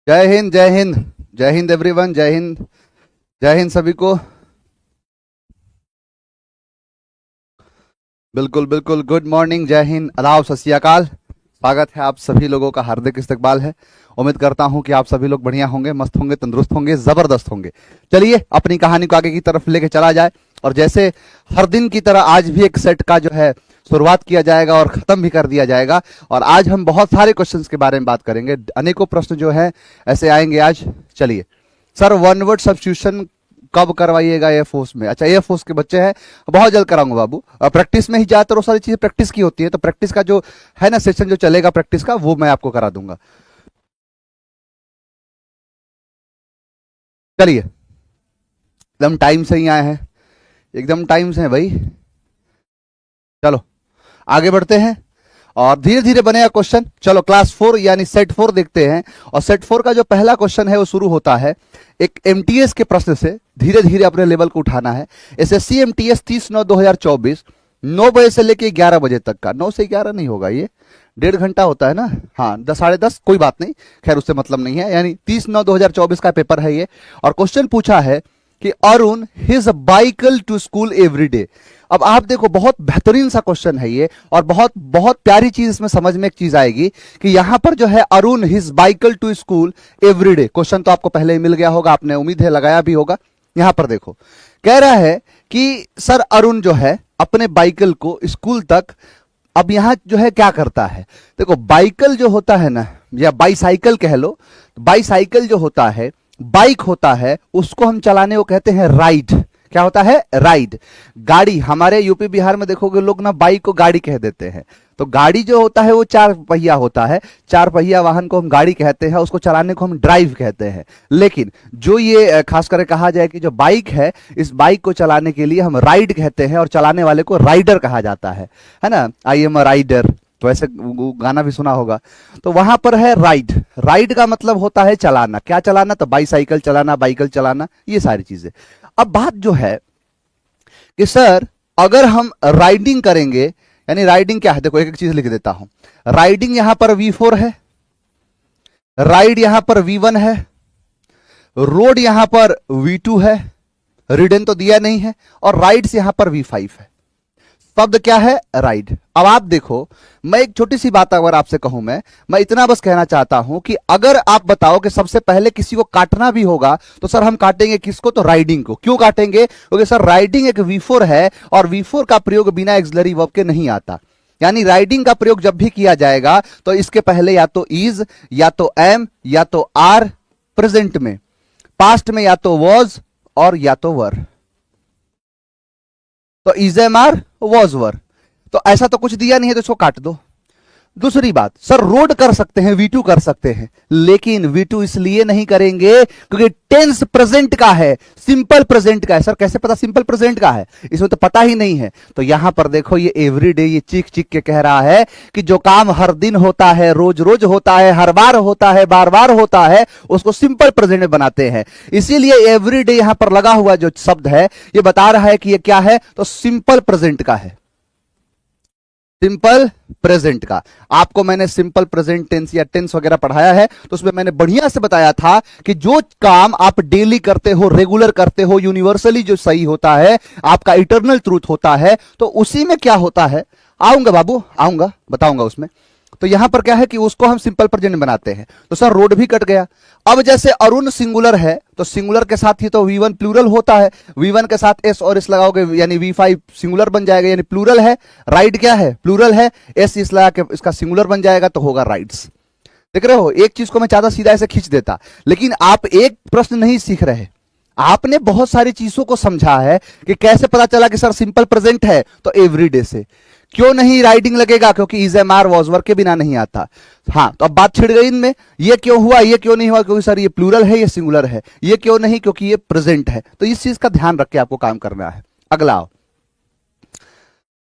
जय हिंद जय हिंद। जय हिंद एवरीवन। जय हिंद। जय हिंद सभी को। बिल्कुल बिल्कुल। Good morning. जय हिंद। आदाब। सत श्री अकाल। स्वागत है आप सभी लोगों का। हार्दिक इस्तकबाल है। उम्मीद करता हूं कि आप सभी लोग बढ़िया होंगे, मस्त होंगे, तंदुरुस्त होंगे, जबरदस्त होंगे। चलिए अपनी कहानी को आगे की तरफ लेके चला जाए। और जैसे हर दिन की तरह आज भी एक सेट का जो है शुरुआत किया जाएगा और खत्म भी कर दिया जाएगा। और आज हम बहुत सारे क्वेश्चंस के बारे में बात करेंगे। अनेकों प्रश्न जो है ऐसे आएंगे आज। चलिए सर, वन वर्ड सब्स्टिट्यूशन कब करवाइएगा एयरफोर्स में? अच्छा, एयरफोर्स के बच्चे हैं, बहुत जल्द कराऊंगा बाबू। प्रैक्टिस में ही ज्यादातर वो सारी चीजें प्रैक्टिस की होती है, तो प्रैक्टिस का जो है ना सेशन जो चलेगा प्रैक्टिस का, वो मैं आपको करा दूंगा। चलिए, एकदम टाइम से ही आए हैं, एकदम टाइम से है भाई। चलो आगे बढ़ते हैं और धीरे धीरे बनेगा क्वेश्चन। चलो क्लास 4 यानी सेट 4 देखते हैं। और सेट 4 का जो पहला क्वेश्चन है वो शुरू होता है एक एमटीएस के प्रश्न से। धीरे धीरे अपने लेवल को उठाना है। एसएससी एमटीएस 30/9/2024 9 बजे से लेके 11 बजे तक का। 9 से 11 नहीं होगा, ये 1.5 घंटा होता है ना। हाँ, 10 साढ़े 10, कोई बात नहीं, खैर उससे मतलब नहीं है। यानी 30/9/2024 का पेपर है ये। और क्वेश्चन पूछा है कि Arun his bicycle to school every day. अब आप देखो, बहुत बेहतरीन सा क्वेश्चन है ये। और बहुत बहुत प्यारी चीज इसमें समझ में एक चीज आएगी कि यहां पर जो है Arun his bicycle to school every day. Question तो आपको पहले ही मिल गया होगा, आपने उम्मीद है लगाया भी होगा। यहां पर देखो, कह रहा है कि सर अरुण जो है अपने बाइकल को स्कूल तक, अब यहां जो है क्या करता है। देखो, बाइकल जो होता है ना, या बाईसाइकिल कह लो, बाईसाइकिल जो होता है, बाइक होता है, उसको हम चलाने को कहते हैं राइड। क्या होता है? राइड। गाड़ी, हमारे यूपी बिहार में देखोगे लोग ना बाइक को गाड़ी कह देते हैं। तो गाड़ी जो होता है वो 4 पहिया होता है। 4 पहिया वाहन को हम गाड़ी कहते हैं, उसको चलाने को हम ड्राइव कहते हैं। लेकिन जो ये खास करके कहा जाए कि जो बाइक है, इस बाइक को चलाने के लिए हम राइड कहते हैं और चलाने वाले को राइडर कहा जाता है ना। आई एम अ राइडर, तो ऐसे गाना भी सुना होगा। तो वहां पर है राइड। राइड का मतलब होता है चलाना। क्या चलाना? तो बाईसाइकिल चलाना, बाइकल चलाना, ये सारी चीजें। अब बात जो है कि सर अगर हम राइडिंग करेंगे, यानी राइडिंग क्या है, देखो एक एक चीज लिख देता हूं। राइडिंग यहां पर V4 है, राइड यहां पर V1 है, रोड यहां पर V2 है, रिडन तो दिया नहीं है, और राइड्स यहां पर V5 है। शब्द क्या है? राइड। अब आप देखो, मैं एक छोटी सी बात अगर आपसे कहूं, मैं इतना बस कहना चाहता हूं कि अगर आप बताओ कि सबसे पहले किसी को काटना भी होगा तो सर हम काटेंगे किसको? तो राइडिंग को। क्यों काटेंगे? क्योंकि सर राइडिंग एक V4 है और V4 का प्रयोग बिना एक्सिलरी वर्ब के नहीं आता। यानी राइडिंग का प्रयोग जब भी किया जाएगा तो इसके पहले या तो इज, या तो एम, या तो आर, प्रेजेंट में, पास्ट में या तो वॉज और या तो वर। तो is am are, was were. तो ऐसा तो कुछ दिया नहीं है, तो इसको काट दो। दूसरी बात, सर रोड कर सकते हैं, V2 कर सकते हैं, लेकिन V2 इसलिए नहीं करेंगे क्योंकि टेंस प्रेजेंट का है, सिंपल प्रेजेंट का है। सर कैसे पता सिंपल प्रेजेंट का है? इसमें तो पता ही नहीं है। तो यहां पर देखो, ये एवरीडे, ये चीख चीख के कह रहा है कि जो काम हर दिन होता है, रोज रोज होता है, हर बार होता है, बार बार होता है, उसको सिंपल प्रेजेंट में बनाते हैं। इसीलिए एवरीडे यहां पर लगा हुआ जो शब्द है, ये बता रहा है कि ये क्या है? तो सिंपल प्रेजेंट का है, सिंपल प्रेजेंट का। आपको मैंने सिंपल प्रेजेंट टेंस या टेंस वगैरह पढ़ाया है, तो उसमें मैंने बढ़िया से बताया था कि जो काम आप डेली करते हो, रेगुलर करते हो, यूनिवर्सली जो सही होता है, आपका इटर्नल ट्रूथ होता है, तो उसी में क्या होता है, आऊंगा बाबू, आऊंगा, बताऊंगा उसमें। तो यहां पर क्या है कि उसको हम सिंपल प्रेजेंट बनाते हैं। तो सर रोड भी कट गया। अब जैसे अरुण सिंगुलर है, तो सिंगुलर के साथ ही तो V1 प्लूरल होता है। V1 के साथ S और इस लगाओगे, यानी V5 सिंगुलर बन जाएगा, यानी प्लूरल है। राइड क्या है? प्लूरल है। S इस लगा के इसका सिंगुलर बन जाएगा, तो होगा राइड्स। देख रहे हो, एक चीज को मैं ज्यादा सीधा ऐसे खींच देता, लेकिन आप एक प्रश्न नहीं सीख रहे। आपने बहुत सारी चीजों को समझा है कि कैसे पता चला कि सर सिंपल प्रेजेंट है, तो एवरीडे से। क्यों नहीं राइडिंग लगेगा? क्योंकि is am are was were के बिना नहीं आता। हाँ, तो अब बात छिड़ गई इनमें। ये क्यों हुआ, ये क्यों नहीं हुआ? क्योंकि सर ये प्लूरल है, ये सिंगुलर है। ये क्यों नहीं? क्योंकि ये प्रेजेंट है। तो इस चीज का ध्यान रख के आपको काम करना है। अगला,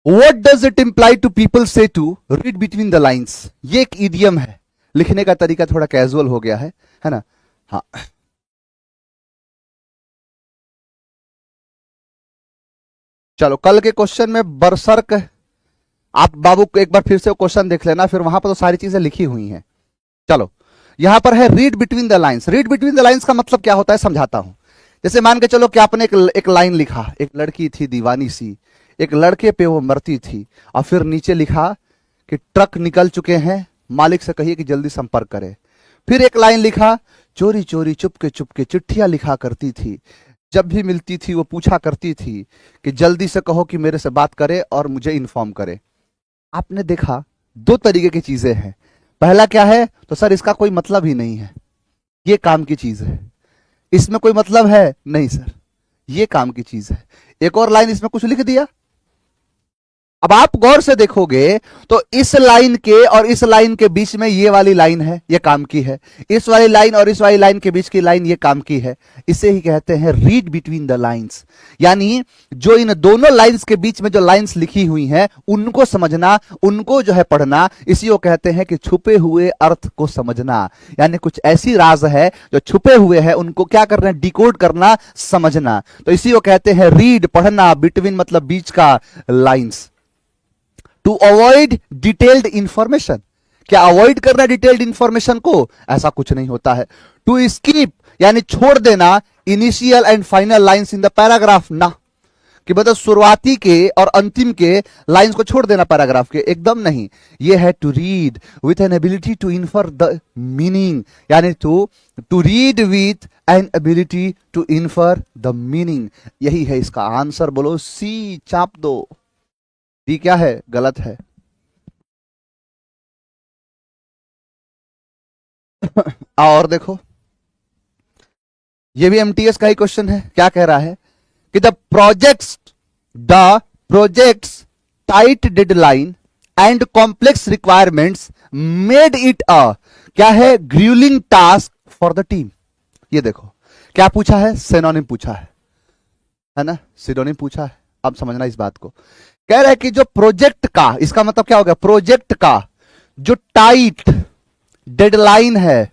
what does it imply to people say to read between the lines. ये एक इडियम है, लिखने का तरीका थोड़ा कैजुअल हो गया है ना। हाँ, चलो कल के क्वेश्चन में बरसर्क, आप बाबू को एक बार फिर से क्वेश्चन देख लेना, फिर वहां पर तो सारी चीजें लिखी हुई हैं। चलो, यहां पर है read between the lines. Read between the lines का मतलब क्या होता है समझाता हूं। जैसे मान के चलो कि आपने एक लाइन लिखा, एक लड़की थी दीवानी सी, एक लड़के पे वो मरती थी, और फिर नीचे लिखा कि ट्रक निकल चुके हैं, मालिक से कहिए कि जल्दी संपर्क करे। फिर एक लाइन लिखा, चोरी चोरी चुपके चिट्ठियां लिखा करती थी, जब भी मिलती थी वो पूछा करती थी कि जल्दी से कहो कि मेरे से बात करे और मुझे इन्फॉर्म करे। आपने देखा दो तरीके की चीजें हैं। पहला क्या है, तो सर इसका कोई मतलब ही नहीं है, ये काम की चीज है, इसमें कोई मतलब है नहीं सर, ये काम की चीज है। एक और लाइन इसमें कुछ लिख दिया। अब आप गौर से देखोगे तो इस लाइन के और इस लाइन के बीच में ये वाली लाइन है, ये काम की है। इस वाली लाइन और इस वाली लाइन के बीच की लाइन ये काम की है। इसे ही कहते हैं रीड बिटवीन द लाइंस। यानी जो इन दोनों लाइंस के बीच में जो लाइंस लिखी हुई हैं उनको समझना, उनको जो है पढ़ना, इसी को कहते हैं कि छुपे हुए अर्थ को समझना। यानी कुछ ऐसी राज है जो छुपे हुए हैं, उनको क्या करना, डिकोड करना, समझना। तो इसी को कहते हैं रीड, पढ़ना, बिटवीन मतलब बीच का, lines. To avoid detailed information, क्या अवॉइड करना डिटेल्ड इंफॉर्मेशन को? ऐसा कुछ नहीं होता है। टू स्किप यानी छोड़ देना initial and final lines in the paragraph, ना कि मतलब शुरुआती के और अंतिम के लाइंस को छोड़ देना पैराग्राफ के, एकदम नहीं। ये है to read with an ability to infer the meaning, यानी to read with an ability to infer the meaning. यही है इसका आंसर। बोलो सी, चाप दो। डी क्या है? गलत है। और देखो ये भी एमटीएस का ही क्वेश्चन है। क्या कह रहा है कि the projects tight deadline and complex requirements made it a, क्या है, gruelling task for the team. ये देखो क्या पूछा है, सिनोनिम पूछा है ना, सिनोनिम पूछा है। अब समझना इस बात को। कह रहा है कि जो प्रोजेक्ट का, इसका मतलब क्या हो गया, प्रोजेक्ट का जो टाइट डेडलाइन है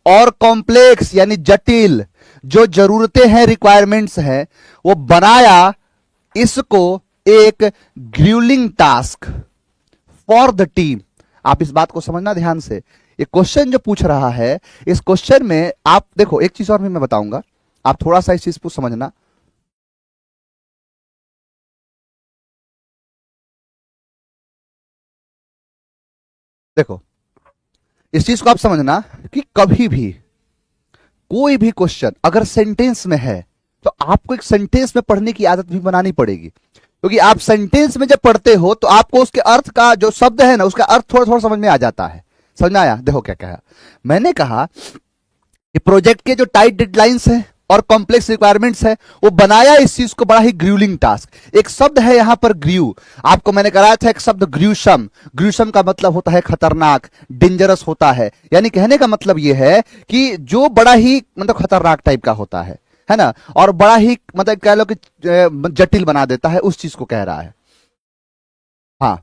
और कॉम्प्लेक्स यानी जटिल जो जरूरतें हैं, रिक्वायरमेंट्स हैं, वो बनाया इसको एक gruelling task for the team. आप इस बात को समझना ध्यान से। ये क्वेश्चन जो पूछ रहा है, इस क्वेश्चन में आप देखो एक चीज और भी मैं बताऊंगा, आप थोड़ा सा इस चीज को समझना। देखो इस चीज को आप समझना कि कभी भी कोई भी क्वेश्चन अगर सेंटेंस में है तो आपको एक सेंटेंस में पढ़ने की आदत भी बनानी पड़ेगी, क्योंकि आप सेंटेंस में जब पढ़ते हो तो आपको उसके अर्थ का जो शब्द है ना, उसका अर्थ थोड़ा थोड़ा समझ में आ जाता है। समझ में आया? देखो क्या कहा मैंने, कहा कि प्रोजेक्ट के जो टाइट डेडलाइंस है और कॉम्प्लेक्स रिक्वायरमेंट्स है, वो बनाया इस चीज को बड़ा ही ग्रूलिंग टास्क। एक शब्द है यहां पर ग्रू, आपको मैंने कराया था एक शब्द ग्रूसम। ग्रूसम का मतलब होता है खतरनाक, डेंजरस होता है। यानी कहने का मतलब यह है कि जो बड़ा ही मतलब खतरनाक टाइप का होता है ना, और बड़ा ही मतलब कह लो कि जटिल बना देता है, उस चीज को कह रहा है। हाँ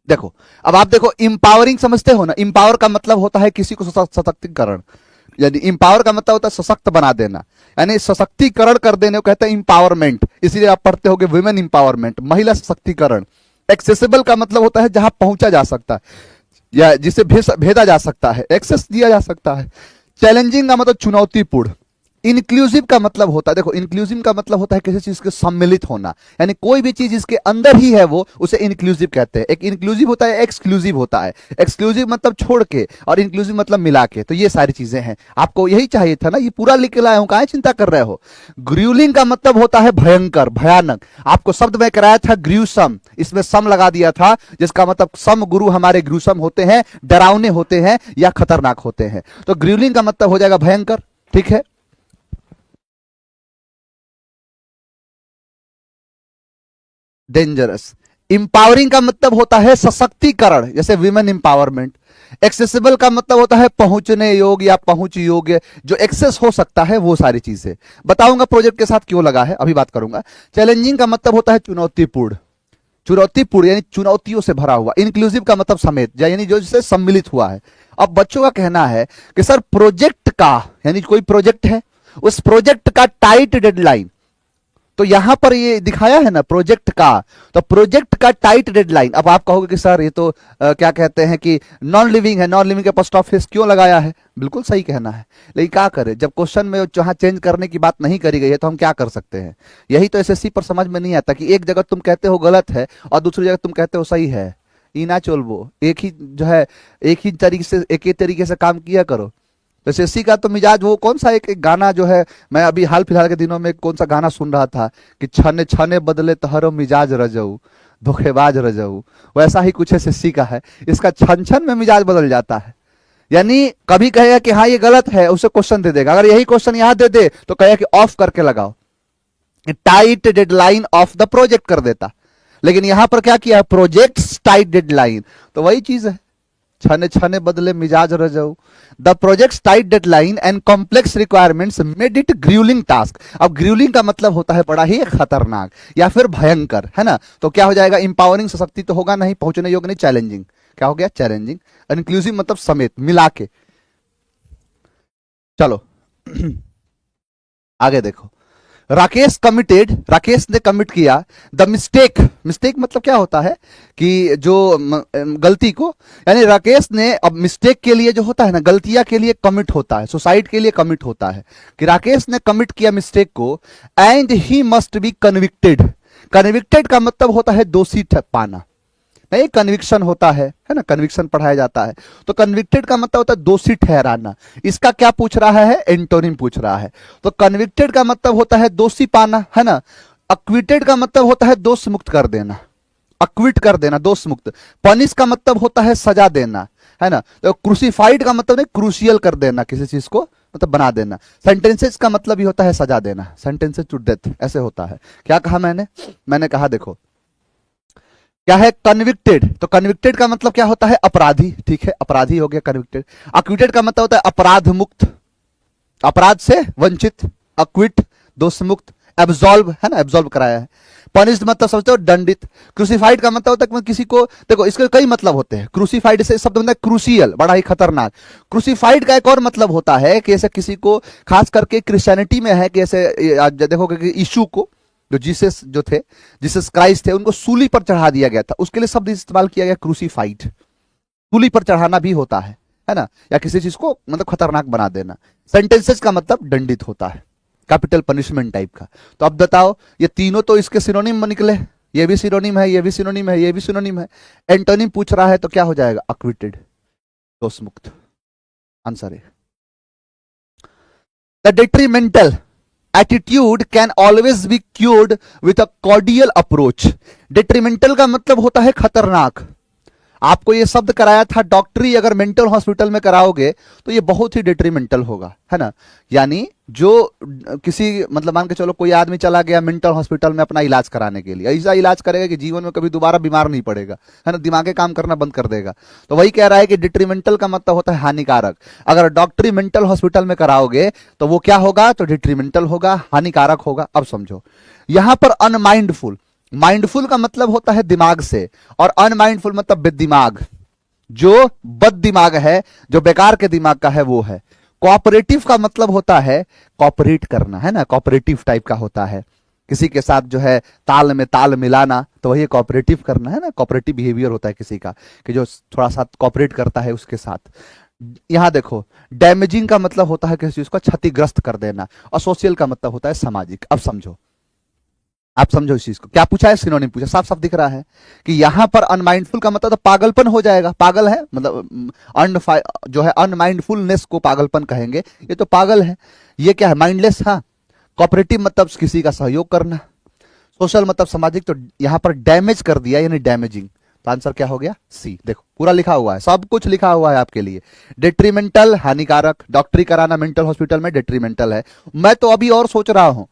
देखो, अब आप देखो इंपावरिंग समझते हो ना, इंपावर का मतलब होता है किसी को सशक्तिकरण, यानी इंपावर का मतलब होता है सशक्त बना देना, यानी सशक्तिकरण कर देने को कहते हैं इंपावरमेंट। इसीलिए आप पढ़ते होगे वुमेन इंपावरमेंट, महिला सशक्तिकरण। एक्सेसिबल का मतलब होता है जहां पहुंचा जा सकता है या जिसे भेजा जा सकता है, एक्सेस दिया जा सकता है। चैलेंजिंग का मतलब चुनौतीपूर्ण। इंक्लूसिव का मतलब होता है, देखो इंक्लूसिव का मतलब होता है किसी चीज के सम्मिलित होना, यानी कोई भी चीज इसके अंदर ही है वो, उसे इंक्लूसिव कहते हैं। एक इंक्लूसिव होता है, एक्सक्लूसिव होता है। एक्सक्लूसिव मतलब छोड़ के और इंक्लूसिव मतलब मिला के। तो ये सारी चीजें हैं, आपको यही चाहिए था ना, ये पूरा लिख के लाया हूं, काहे चिंता कर रहे हो। ग्रूलिंग का मतलब होता है भयंकर, भयानक। आपको शब्द में कराया था ग्रूसम, इसमें सम लगा दिया था, जिसका मतलब सम गुरु हमारे ग्रूसम होते हैं, डरावने होते हैं या खतरनाक होते हैं। तो ग्रूलिंग का मतलब हो जाएगा भयंकर, ठीक है। डेंजरस। इंपावरिंग का मतलब होता है सशक्तिकरण, जैसे विमेन इंपावरमेंट। एक्सेसिबल का मतलब होता है पहुंचने योग्य या पहुंच योग्य, जो एक्सेस हो सकता है, वो सारी चीजें बताऊंगा प्रोजेक्ट के साथ क्यों लगा है, अभी बात करूंगा। चैलेंजिंग का मतलब होता है चुनौतीपूर्ण, चुनौतीपूर्ण यानी चुनौतियों से भरा हुआ। इंक्लूसिव का मतलब समेत, यानी जो जिससे सम्मिलित हुआ है। अब बच्चों का कहना है कि सर प्रोजेक्ट का, यानी कोई प्रोजेक्ट है, उस प्रोजेक्ट का टाइट डेडलाइन, तो यहां पर ये दिखाया है ना प्रोजेक्ट का, तो प्रोजेक्ट का टाइट डेडलाइन। अब आप कहोगे कि सर ये तो क्या कहते हैं कि नॉन लिविंग है, नॉन लिविंग के पोस्ट ऑफिस क्यों लगाया है? बिल्कुल सही कहना है, लेकिन क्या करें, जब क्वेश्चन में जहां चेंज करने की बात नहीं करी गई है तो हम क्या कर सकते हैं? यही तो एसएससी पर समझ में नहीं आता कि एक जगह तुम कहते हो गलत है और दूसरी जगह तुम कहते हो सही है। इना चोलबो, एक ही जो है एक ही तरीके से काम किया करो। तो एसएससी का तो मिजाज वो कौन सा एक गाना जो है, मैं अभी हाल फिलहाल के दिनों में कौन सा गाना सुन रहा था कि छने छने बदले तहरो मिजाज रजऊ, धोखेबाज रजऊ, वैसा ही कुछ एसएससी का है। इसका छन छन में मिजाज बदल जाता है। यानी कभी कहेगा कि हाँ ये गलत है, उसे क्वेश्चन दे देगा, अगर यही क्वेश्चन यहां दे दे तो कहेगा कि ऑफ करके लगाओ, tight deadline of the project कर देता। लेकिन यहां पर क्या किया, प्रोजेक्ट टाइट डेडलाइन, तो वही चीज है, छने छने बदले मिजाज रजऊ। The project tight deadline and complex requirements made it gruelling task. अब ग्रूलिंग का मतलब होता है बड़ा ही खतरनाक या फिर भयंकर, है ना? तो क्या हो जाएगा, इंपावरिंग सशक्ति तो होगा नहीं, पहुंचने योग्य नहीं, चैलेंजिंग। क्या हो गया, चैलेंजिंग। इंक्लूसिव मतलब समेत, मिला के। चलो आगे देखो, राकेश कमिटेड, राकेश ने कमिट किया द मिस्टेक। मिस्टेक मतलब क्या होता है कि जो गलती को, यानी राकेश ने, अब मिस्टेक के लिए जो होता है ना, गलतियां के लिए कमिट होता है, सुसाइड के लिए कमिट होता है, कि राकेश ने कमिट किया मिस्टेक को, and he must be convicted. Convicted का मतलब होता है दोषी पाना, नहीं कन्विक्शन होता है ना, कन्विक्शन पढ़ाया जाता है। तो कन्विक्टेड का मतलब होता है दोषी ठहराना। इसका क्या पूछ रहा है, एंटोनिम पूछ रहा है। तो कन्विक्टेड का मतलब होता है दोषी पाना, है ना। अक्विटेड का मतलब होता है दोष मुक्त कर देना, अक्विट कर देना, दोष मुक्त। पनिश का मतलब होता है सजा देना, है ना। तो क्रूसिफाइड का मतलब नहीं, क्रूशियल कर देना किसी चीज को, मतलब बना देना। सेंटेंसेस का मतलब भी होता है सजा देना, सेंटेंसेस टू डेथ, ऐसे होता है। क्या कहा मैंने कहा देखो क्या है, कन्विक्टेड। तो कन्विक्टेड का मतलब क्या होता है, अपराधी, ठीक है, अपराधी हो गया कन्विक्टेड। अक्विटेड का मतलब होता है अपराध मुक्त, अपराध से वंचित, अक्विट दोष मुक्त, एब्सॉल्व, है ना, एब्सॉल्व कराया है। पनिश्ड मतलब समझते हो, दंडित। क्रूसिफाइड का मतलब होता है किसी को, देखो इसके कई मतलब होते हैं। क्रूसिफाइड से शब्द बनता है क्रूशियल, बड़ा ही खतरनाक। क्रूसिफाइड का एक और मतलब होता है कि ऐसे किसी को, खास करके क्रिश्चियनिटी में है कि ऐसे देखोगे कि यीशु को, जो जीसस जो थे, जीसस क्राइस्ट थे, उनको सूली पर चढ़ा दिया गया था, उसके लिए शब्द इस्तेमाल किया गया क्रूसिफाइड। सूली पर चढ़ाना भी होता है ना, या किसी चीज को मतलब खतरनाक बना देना। सेंटेंसेस का मतलब दंडित होता है, कैपिटल पनिशमेंट टाइप का। तो अब बताओ, ये तीनों तो इसके सिनोनिम में निकले, ये भी सिनोनिम है, ये भी सिनोनिम है, ये भी सिनोनिम है। एंटोनिम पूछ रहा है तो क्या हो जाएगा, अक्विटेड, दोष मुक्त। आंसर है the detrimental attitude can always be cured with a cordial approach. Detrimental का मतलब होता है खतरनाक। आपको ये शब्द कराया था, डॉक्टरी अगर मेंटल हॉस्पिटल में कराओगे तो ये बहुत ही डिट्रीमेंटल होगा, है ना। यानी जो किसी, मतलब मान के चलो कोई आदमी चला गया मेंटल हॉस्पिटल में अपना इलाज कराने के लिए, ऐसा इलाज करेगा कि जीवन में कभी दोबारा बीमार नहीं पड़ेगा, है ना, दिमाग काम करना बंद कर देगा। तो वही कह रहा है कि डिट्रीमेंटल का मतलब होता है हानिकारक। अगर डॉक्टरी मेंटल हॉस्पिटल में कराओगे तो वो क्या होगा, तो डिट्रीमेंटल होगा, हानिकारक होगा। अब समझो, यहां पर अनमाइंडफुल, माइंडफुल का मतलब होता है दिमाग से, और अनमाइंडफुल मतलब बेदिमाग, जो बद दिमाग है, जो बेकार के दिमाग का है, वो है। कोऑपरेटिव का मतलब होता है कोऑपरेट करना, है ना, कोऑपरेटिव टाइप का होता है, किसी के साथ जो है ताल में ताल मिलाना, तो वही कोऑपरेटिव करना, है ना। कोऑपरेटिव बिहेवियर होता है किसी का, कि जो थोड़ा सा कोऑपरेट करता है उसके साथ। यहां देखो, डैमेजिंग का मतलब होता है किसी चीज को क्षतिग्रस्त कर देना, और सोशल का मतलब होता है सामाजिक। अब समझो, आप समझो इस चीज को, क्या पूछा है, सिनोनिम पूछा, साफ साफ दिख रहा है कि यहां पर अनमाइंडफुल का मतलब तो पागलपन हो जाएगा, पागल है, मतलब जो है अनमाइंडफुलनेस को पागलपन कहेंगे, ये तो पागल है। ये क्या है, माइंडलेस। हाँ, कोऑपरेटिव मतलब किसी का सहयोग करना, सोशल मतलब सामाजिक। तो यहां पर डैमेज कर दिया, यानी डैमेजिंग। तो आंसर क्या हो गया, सी। देखो पूरा लिखा हुआ है, सब कुछ लिखा हुआ है आपके लिए। डिट्रीमेंटल हानिकारक, डॉक्टरी कराना मेंटल हॉस्पिटल में डिट्रीमेंटल है। मैं तो अभी और सोच रहा हूं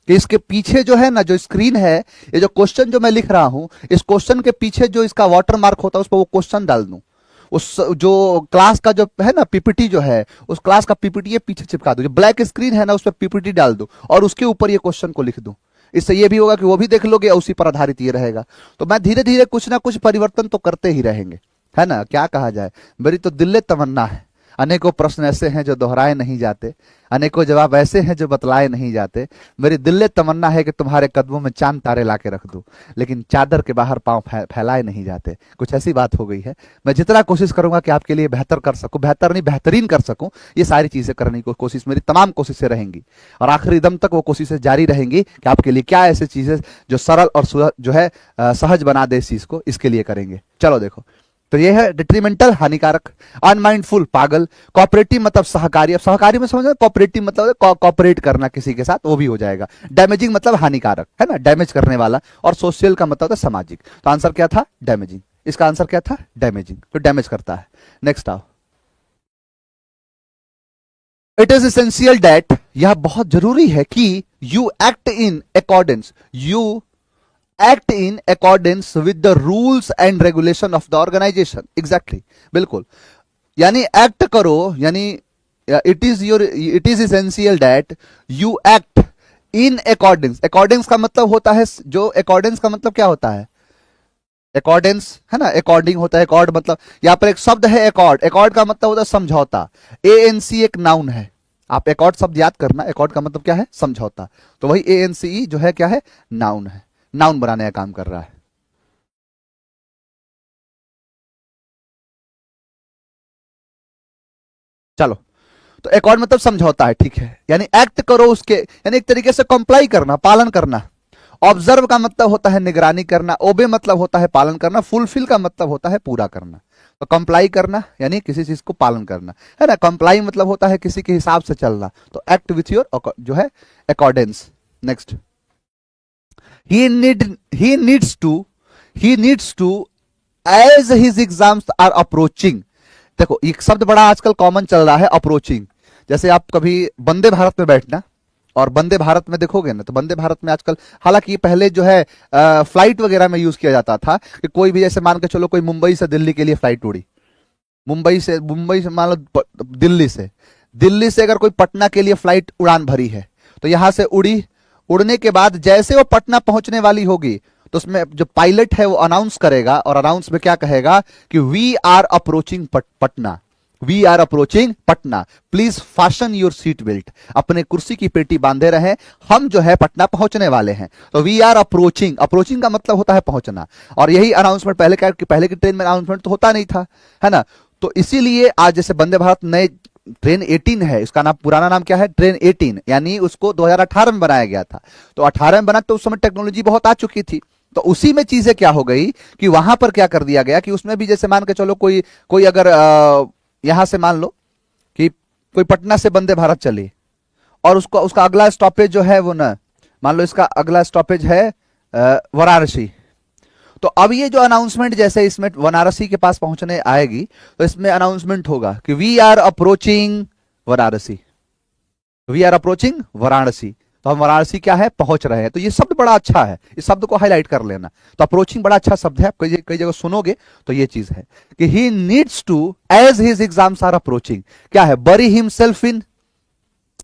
कि इसके पीछे जो है ना, जो स्क्रीन है, ये जो क्वेश्चन जो मैं लिख रहा हूं, इस क्वेश्चन के पीछे जो इसका वाटर मार्क होता है, उस पर वो क्वेश्चन डाल दूं। उस जो क्लास का जो है ना पीपीटी जो है, उस क्लास का पीपीटी ये पीछे चिपका दूं, जो ब्लैक स्क्रीन है ना, उस पर पीपीटी डाल दूं, और उसके ऊपर ये क्वेश्चन को लिख दूं। इससे ये भी होगा कि वो भी देख लोगे, उसी पर आधारित ये रहेगा। तो मैं धीरे धीरे कुछ ना कुछ परिवर्तन तो करते ही रहेंगे, है ना। क्या कहा जाए, मेरी तो दिल तमन्ना है अनेकों प्रश्न ऐसे हैं जो दोहराए नहीं जाते, अनेकों जवाब ऐसे हैं जो बतलाए नहीं जाते। मेरी दिल तमन्ना है कि तुम्हारे कदमों में चांद तारे ला के रख दूं, लेकिन चादर के बाहर पांव फैलाए नहीं जाते। कुछ ऐसी बात हो गई है। मैं जितना कोशिश करूंगा कि आपके लिए बेहतर कर सकूं, बेहतर नहीं बेहतरीन कर सकूं, ये सारी चीजें करने की कोशिश, मेरी तमाम कोशिशें रहेंगी और आखिरी दम तक वो कोशिशें जारी रहेंगी कि आपके लिए क्या ऐसी चीजें जो सरल और जो है सहज बना दे इस चीज को, इसके लिए करेंगे। चलो देखो, तो ये है डिट्रीमेंटल हानिकारक, अनमाइंडफुल पागल, कोऑपरेटिव मतलब सहकारी। अब सहकारी में समझो, कोऑपरेटिव मतलब कोऑपरेट करना किसी के साथ, वो भी हो जाएगा। डैमेजिंग मतलब हानिकारक, है ना, डैमेज करने वाला। और सोशल का मतलब था सामाजिक। तो आंसर क्या था? डैमेजिंग। इसका आंसर क्या था? डैमेजिंग, तो डैमेज करता है। नेक्स्ट आओ। इट इज एसेंशियल दैट, यह बहुत जरूरी है कि you act in accordance, you act in accordance with the rules and regulation of the organisation. Exactly, बिल्कुल, यानी एक्ट करो, यानी it is essential that you act in accordance. Accordance का मतलब होता है, जो अकॉर्डेंस का मतलब क्या होता है? अकॉर्डेंस, है ना, अकॉर्डिंग होता है। अकॉर्ड मतलब, यहां पर एक शब्द है अकॉर्ड, अकॉर्ड का मतलब होता है समझौता। ANC एक नाउन है, आप अकॉर्ड शब्द याद करना। अकॉर्ड का मतलब क्या है? समझौता। तो वही ANC जो है क्या है? नाउन है, नाउन बनाने का काम कर रहा है। चलो, तो अकॉर्ड मतलब समझौता है, ठीक है, यानी एक्ट करो उसके, यानी एक तरीके से कंप्लाई करना, पालन करना। ऑब्जर्व का मतलब होता है निगरानी करना, ओबे मतलब होता है पालन करना, फुलफिल का मतलब होता है पूरा करना। तो कंप्लाई करना यानी किसी चीज को पालन करना, है ना। कंप्लाई मतलब होता है किसी के हिसाब से चलना। तो एक्ट विथ योर जो है accordance. Next, he needs to as his exams are approaching। देखो, एक शब्द बड़ा आजकल कॉमन चल रहा है, अप्रोचिंग। जैसे आप कभी वंदे भारत में बैठना, और वंदे भारत में देखोगे ना, तो वंदे भारत में आजकल, हालांकि पहले जो है फ्लाइट वगैरह में यूज किया जाता था कि कोई भी, जैसे मान के चलो कोई मुंबई से दिल्ली के लिए फ्लाइट उड़ी, मुंबई से मान लो दिल्ली से अगर कोई पटना के लिए फ्लाइट उड़ान भरी है, तो यहां से उड़ी, उड़ने के बाद जैसे वो पटना पहुंचने वाली होगी, तो उसमें जो पायलट है वो अनाउंस करेगा, और अनाउंस में क्या कहेगा कि we are approaching Patna, we are approaching Patna, please fasten your seat belt, अपने कुर्सी की पेटी बांधे रहे, हम जो है पटना पहुंचने वाले हैं। तो वी आर अप्रोचिंग, अप्रोचिंग का मतलब होता है पहुंचना। और यही अनाउंसमेंट पहले की ट्रेन में अनाउंसमेंट तो होता नहीं था, है ना। तो इसीलिए आज जैसे वंदे भारत नए ट्रेन 18 है, इसका नाम, पुराना नाम क्या है? ट्रेन 18, यानी उसको 2018 में बनाया गया था। तो 18 में बना, तो उस समय टेक्नोलॉजी बहुत आ चुकी थी। तो उसी में चीजें क्या हो गई कि वहां पर क्या कर दिया गया कि उसमें भी जैसे मान के चलो कोई अगर यहां से मान लो कि कोई पटना से वंदे भारत चली, और उसका अगला स्टॉपेज जो है वो ना, मान लो इसका अगला स्टॉपेज है वाराणसी। तो अब ये जो अनाउंसमेंट जैसे इसमें वाराणसी के पास पहुंचने आएगी, तो इसमें अनाउंसमेंट होगा कि we are approaching Varanasi, we are approaching Varanasi. तो हम वाराणसी क्या है? पहुंच रहे हैं। तो ये शब्द बड़ा अच्छा है, इस शब्द को हाईलाइट कर लेना। तो अप्रोचिंग बड़ा अच्छा शब्द है, आप कई जगह सुनोगे तो ये चीज है कि he needs to as his exams are approaching, क्या है? Bury himself in,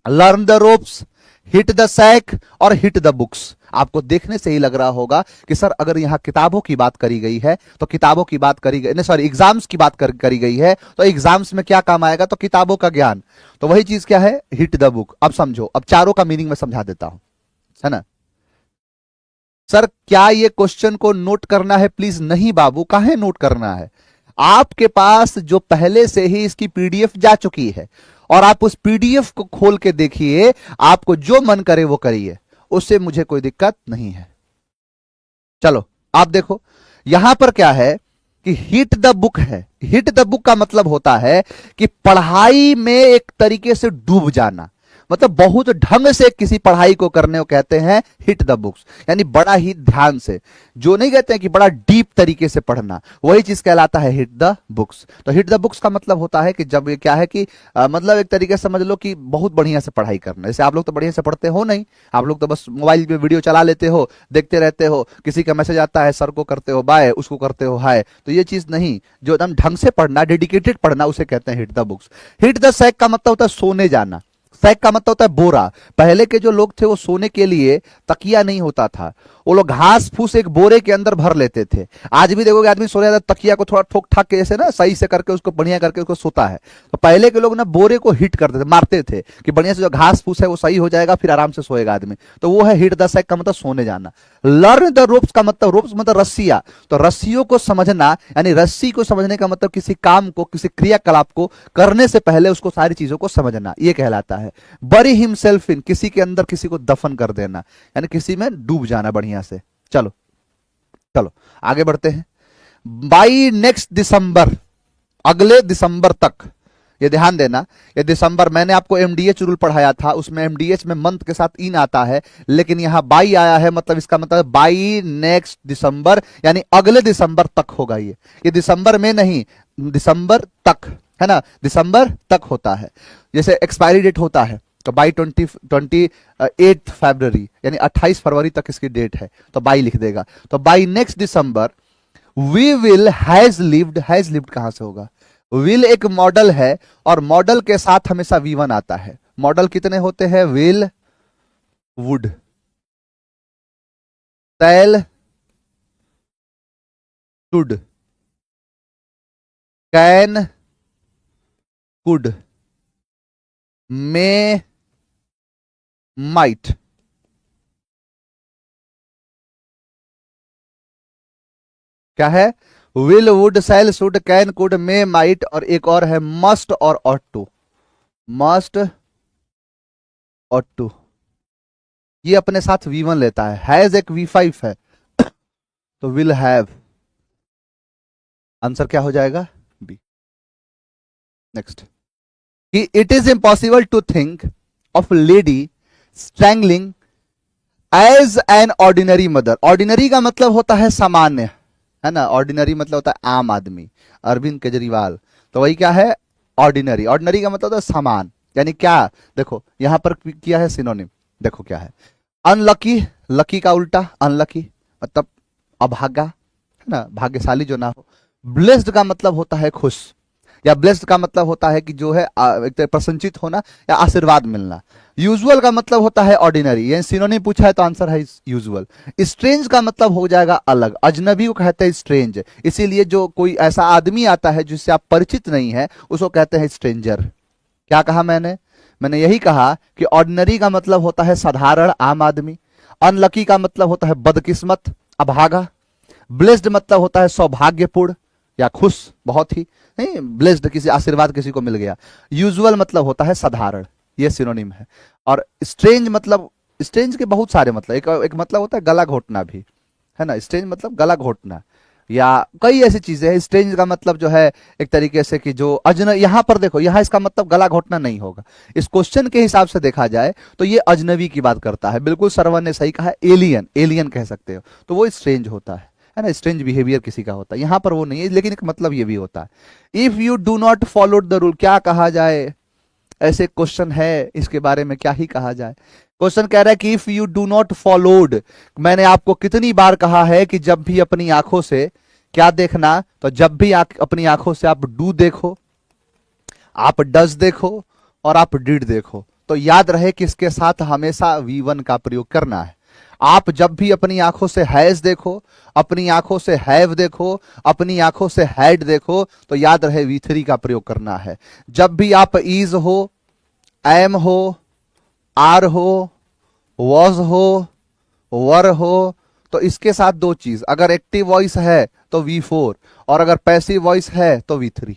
learn the ropes, hit the sack और हिट द बुक्स। आपको देखने से ही लग रहा होगा कि सर अगर यहां किताबों की बात करी गई है तो किताबों की बात करी गई, सॉरी एग्जाम्स की बात करी गई है, तो एग्जाम्स में क्या काम आएगा? तो किताबों का ज्ञान। तो वही चीज क्या है? Hit the book. अब समझो, अब चारों का मीनिंग में समझा देता हूं, है ना। सर क्या ये क्वेश्चन को नोट करना है? प्लीज नहीं बाबू, काहे नोट करना है? आपके पास जो पहले से ही इसकी PDF जा चुकी है, और आप उस PDF को खोल के देखिए, आपको जो मन करे वो करिए, उससे मुझे कोई दिक्कत नहीं है। चलो आप देखो, यहां पर क्या है कि हिट द बुक है। हिट द बुक का मतलब होता है कि पढ़ाई में एक तरीके से डूब जाना, मतलब बहुत ढंग से किसी पढ़ाई को करने को कहते हैं हिट द बुक्स, यानी बड़ा ही ध्यान से, जो नहीं कहते हैं कि बड़ा डीप तरीके से पढ़ना, वही चीज कहलाता है हिट द बुक्स। तो हिट द बुक्स का मतलब होता है कि जब ये क्या है कि मतलब एक तरीके से समझ लो कि बहुत बढ़िया से पढ़ाई करना। जैसे आप लोग तो बढ़िया से पढ़ते हो नहीं, आप लोग तो बस मोबाइल पे वीडियो चला लेते हो, देखते रहते हो, किसी का मैसेज आता है, सर को करते हो बाय, उसको करते हो हाय। तो ये चीज नहीं, जो एकदम ढंग से पढ़ना, डेडिकेटेड पढ़ना, उसे कहते हैं hit the books. Hit the sack का मतलब होता है सोने जाना। सैक का मतलब होता है बोरा। पहले के जो लोग थे वो सोने के लिए तकिया नहीं होता था, वो लोग घास फूस एक बोरे के अंदर भर लेते थे। आज भी देखोगे आदमी सो जाता है, तकिया को थोड़ा ठोक ठाक के जैसे ना सही से करके उसको बढ़िया करके उसको सोता है। तो पहले के लोग ना बोरे को हिट करते थे, मारते थे कि बढ़िया से जो घास फूस है वो सही हो जाएगा, फिर आराम से सोएगा आदमी। तो वो है हिट द सैक का मतलब सोने जाना। लर्न द रोप्स का मतलब, रोप्स मतलब रस्सियां, तो रस्सियों को समझना, यानी रस्सी को समझने का मतलब किसी काम को, किसी क्रियाकलाप को करने से पहले उसको सारी चीजों को समझना, ये कहलाता है। बरी हिमसेल्फ इन, किसी के अंदर किसी को दफन कर देना, यानी किसी में डूब जाना बढ़िया से। चलो चलो आगे बढ़ते हैं। बाई नेक्स्ट दिसंबर, अगले दिसंबर तक, ये ध्यान देना, ये दिसंबर, मैंने आपको एमडीएच रूल पढ़ाया था, उसमें एमडीएच में मंथ के साथ इन आता है, लेकिन यहां बाई आया है, मतलब इसका मतलब बाई नेक्स्ट दिसंबर, यानी अगले दिसंबर तक होगा। ये दिसंबर में नहीं, दिसंबर तक, है ना, दिसंबर तक होता है। जैसे एक्सपायरी डेट होता है तो बाई 28 फरवरी, यानी 28 फरवरी तक इसकी डेट है, तो बाई लिख देगा। तो by next December we will has lived कहां से होगा? विल एक मॉडल है और मॉडल के साथ हमेशा V1 आता है। मॉडल कितने होते हैं? Will, would, shall, should, can, could, may, might. क्या है? Will, would, shall, should, can, could, may, might, और एक और है मस्ट और ought to. Must, ought to, ये अपने साथ V1 लेता है। हैज एक V5 है तो विल हैव, आंसर क्या हो जाएगा? B. Next, it is impossible to think of lady strangling as an ordinary mother. Ordinary का मतलब होता है सामान्य, है ना, ऑर्डिनरी मतलब होता है आम आदमी, अरविंद केजरीवाल, तो वही क्या है? ऑर्डिनरी। ऑर्डिनरी का मतलब होता है समान, यानी क्या? देखो यहां पर किया है सिनोनिम, देखो क्या है? अनलकी, लकी का उल्टा अनलकी, मतलब अभागा, है ना, भाग्यशाली जो ना हो। ब्लेस्ड का मतलब होता है खुश, या ब्लेस्ड का मतलब होता है कि जो है एक तरह प्रसन्नचित होना या आशीर्वाद मिलना। यूजुअल का मतलब होता है ऑर्डिनरी, यानी सिनोनिम पूछा है तो आंसर है यूजुअल। स्ट्रेंज का मतलब हो जाएगा अलग, अजनबी को कहते हैं स्ट्रेंज, इसीलिए जो कोई ऐसा आदमी आता है जिससे आप परिचित नहीं है उसको कहते हैं स्ट्रेंजर। क्या कहा मैंने? मैंने यही कहा कि ऑर्डिनरी का मतलब होता है साधारण आम आदमी, अनलकी का मतलब होता है बदकिस्मत, अभागा, ब्लेस्ड मतलब होता है सौभाग्यपूर्ण या खुश, बहुत ही नहीं, ब्लेस्ड किसी आशीर्वाद किसी को मिल गया। यूजुअल मतलब होता है साधारण, ये सिनोनिम है। और स्ट्रेंज मतलब, स्ट्रेंज के बहुत सारे मतलब, एक मतलब होता है गला घोटना भी, है ना, स्ट्रेंज मतलब गला घोटना, या कई ऐसी चीजें हैं। स्ट्रेंज का मतलब जो है एक तरीके से कि जो यहां पर देखो, यहां इसका मतलब गला घोटना नहीं होगा। इस क्वेश्चन के हिसाब से देखा जाए तो ये अजनबी की बात करता है, बिल्कुल सरवन ने सही कहा है, एलियन, एलियन कह सकते हो, तो वो स्ट्रेंज होता है ना, स्ट्रेंज बिहेवियर किसी का होता है। यहां पर वो नहीं है, लेकिन एक मतलब ये भी होता है। If you do not follow the rule, क्या कहा जाए? ऐसे क्वेश्चन है, इसके बारे में क्या ही कहा जाए। क्वेश्चन कह रहा है कि if you do not followed, मैंने आपको कितनी बार कहा है कि जब भी अपनी आंखों से क्या देखना, तो जब भी अपनी आंखों से आप डू देखो, आप डज देखो और आप डिड देखो, तो याद रहे कि इसके साथ हमेशा V1 का प्रयोग करना है। आप जब भी अपनी आंखों से हैज देखो, अपनी आंखों से हैव देखो, अपनी आंखों से हैड देखो, तो याद रहे V3 का प्रयोग करना है। जब भी आप इज हो, एम हो, आर हो, वॉज हो, वर हो, तो इसके साथ दो चीज, अगर एक्टिव वॉइस है तो V4 और अगर पैसिव वॉइस है तो V3।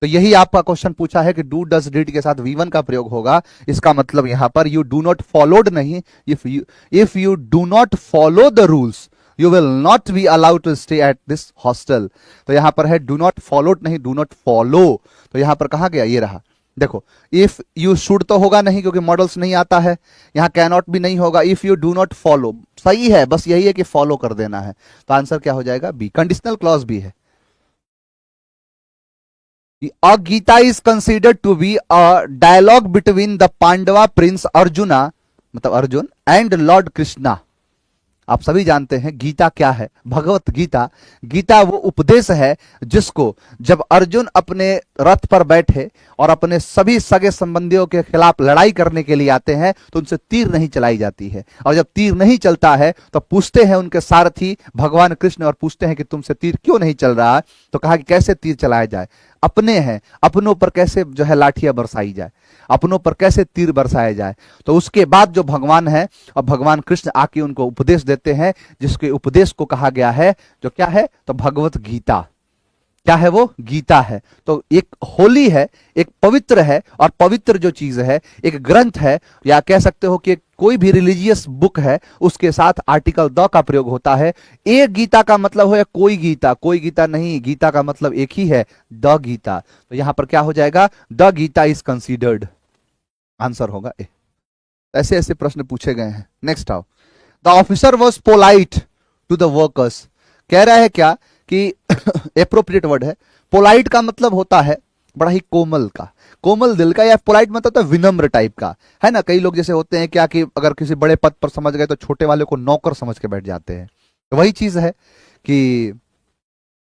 तो यही आपका क्वेश्चन पूछा है कि डू डज डिड के साथ V1 का प्रयोग होगा। इसका मतलब यहां पर यू डू नॉट फॉलोड नहीं, if you do not follow the rules you will not be allowed to stay at this hostel. तो यहां पर है डू नॉट फॉलोड नहीं, डू नॉट फॉलो। तो यहां पर कहा गया, ये रहा, देखो इफ यू शुड तो होगा नहीं क्योंकि मॉडल्स नहीं आता है, यहां कैनॉट भी नहीं होगा। If you do not follow सही है, बस यही है कि फॉलो कर देना है, तो आंसर क्या हो जाएगा? बी। कंडीशनल क्लॉज भी है। A Gita is considered to be a dialogue between the Pandava prince Arjuna, मतलब अर्जुन, and Lord Krishna. आप सभी जानते हैं गीता क्या है, भगवत गीता। गीता वो उपदेश है जिसको जब अर्जुन अपने रथ पर बैठे और अपने सभी सगे संबंधियों के खिलाफ लड़ाई करने के लिए आते हैं तो उनसे तीर नहीं चलाई जाती है, और जब तीर नहीं चलता है तो पूछते हैं उनके सारथी भगवान कृष्ण और पूछते हैं कि तुमसे तीर क्यों नहीं चल रहा है, तो कहा कि कैसे तीर चलाया जाए, अपने हैं, अपनों पर कैसे जो है लाठियां बरसाई जाए, अपनों पर कैसे तीर बरसाया जाए। तो उसके बाद जो भगवान है और भगवान कृष्ण आके उनको उपदेश देते हैं, जिसके उपदेश को कहा गया है जो क्या है, तो भगवत गीता। क्या है वो? गीता है। तो एक होली है, एक पवित्र है, और पवित्र जो चीज है, एक ग्रंथ है, या कह सकते हो कि कोई भी रिलीजियस बुक है, उसके साथ आर्टिकल द का प्रयोग होता है। एक गीता का मतलब है कोई गीता, कोई गीता नहीं, गीता का मतलब एक ही है, द गीता। तो यहां पर क्या हो जाएगा, the Gita is considered, answer होगा ए। ऐसे ऐसे प्रश्न पूछे गए हैं। नेक्स्ट आओ, the officer was polite to the workers. कह रहा है क्या कि एप्रोप्रिएट वर्ड है। पोलाइट का मतलब होता है बड़ा ही कोमल का, कोमल दिल का, या पोलाइट मतलब होता है विनम्र टाइप का, है ना। कई लोग जैसे होते हैं क्या कि अगर किसी बड़े पद पर समझ गए तो छोटे वाले को नौकर समझ के बैठ जाते हैं। तो वही चीज है कि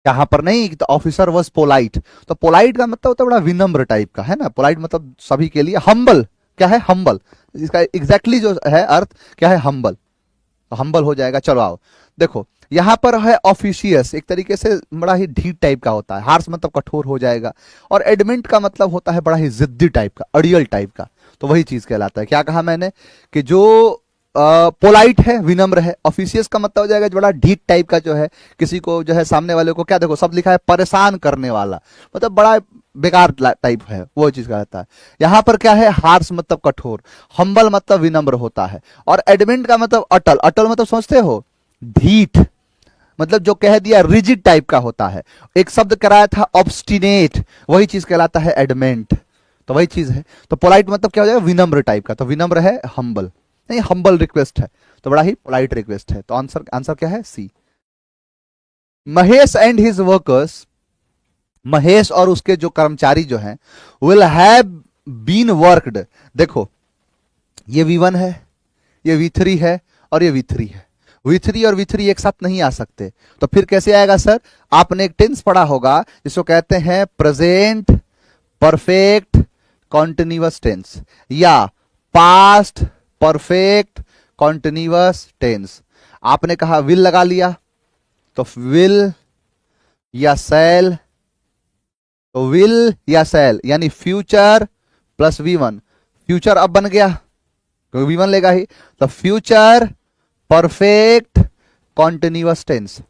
यहां पर नहीं, तो ऑफिसर वॉज पोलाइट, तो पोलाइट का मतलब होता है बड़ा विनम्र टाइप का, है ना। पोलाइट मतलब सभी के लिए, हम्बल क्या है, हम्बल, इसका एग्जैक्टली जो है अर्थ क्या है, हम्बल, तो हम्बल हो जाएगा। चलो आओ देखो, यहां पर है ऑफिशियस, एक तरीके से बड़ा ही ढीठ टाइप का होता है, हार्श मतलब कठोर हो जाएगा, और एडमेंट का मतलब होता है बड़ा ही जिद्दी टाइप का, अड़ियल टाइप का। तो वही चीज कहलाता है। क्या कहा मैंने कि जो पोलाइट है, विनम्र है। ऑफिशियस का मतलब हो जाएगा जो बड़ा ढीठ टाइप का, जो है किसी को जो है सामने वाले को, क्या देखो सब लिखा है, परेशान करने वाला, मतलब बड़ा बेकार टाइप है, वो चीज कहता है। यहां पर क्या है, हार्श मतलब कठोर, हम्बल मतलब विनम्र होता है, और एडमेंट का मतलब अटल, अटल मतलब समझते हो, ढीठ, मतलब जो कह दिया रिजिड टाइप का होता है। एक शब्द कराया था ऑब्स्टिनेट, वही चीज कहलाता है एडमेंट। तो वही चीज है। तो पोलाइट मतलब क्या हो जाएगा, विनम्र टाइप का, तो विनम्र है हम्बल, नहीं हम्बल रिक्वेस्ट है, तो बड़ा ही पोलाइट रिक्वेस्ट है। तो आंसर आंसर क्या है, C. Mahesh and his workers, Mahesh और उसके जो कर्मचारी जो हैं, विल हैव बीन वर्कड। देखो ये V1 है, ये V3 है, और ये V3 है। V3 और V3 एक साथ नहीं आ सकते, तो फिर कैसे आएगा सर? आपने एक टेंस पढ़ा होगा जिसको कहते हैं प्रेजेंट परफेक्ट कॉन्टिन्यूअस टेंस, या पास्ट परफेक्ट कॉन्टिन्यूअस टेंस। आपने कहा विल लगा लिया, तो विल या सेल, तो विल या सेल यानी फ्यूचर प्लस V1, फ्यूचर अब बन गया क्योंकि V1 लेगा ही, तो फ्यूचर परफेक्ट कॉन्टिन्यूअस टेंस,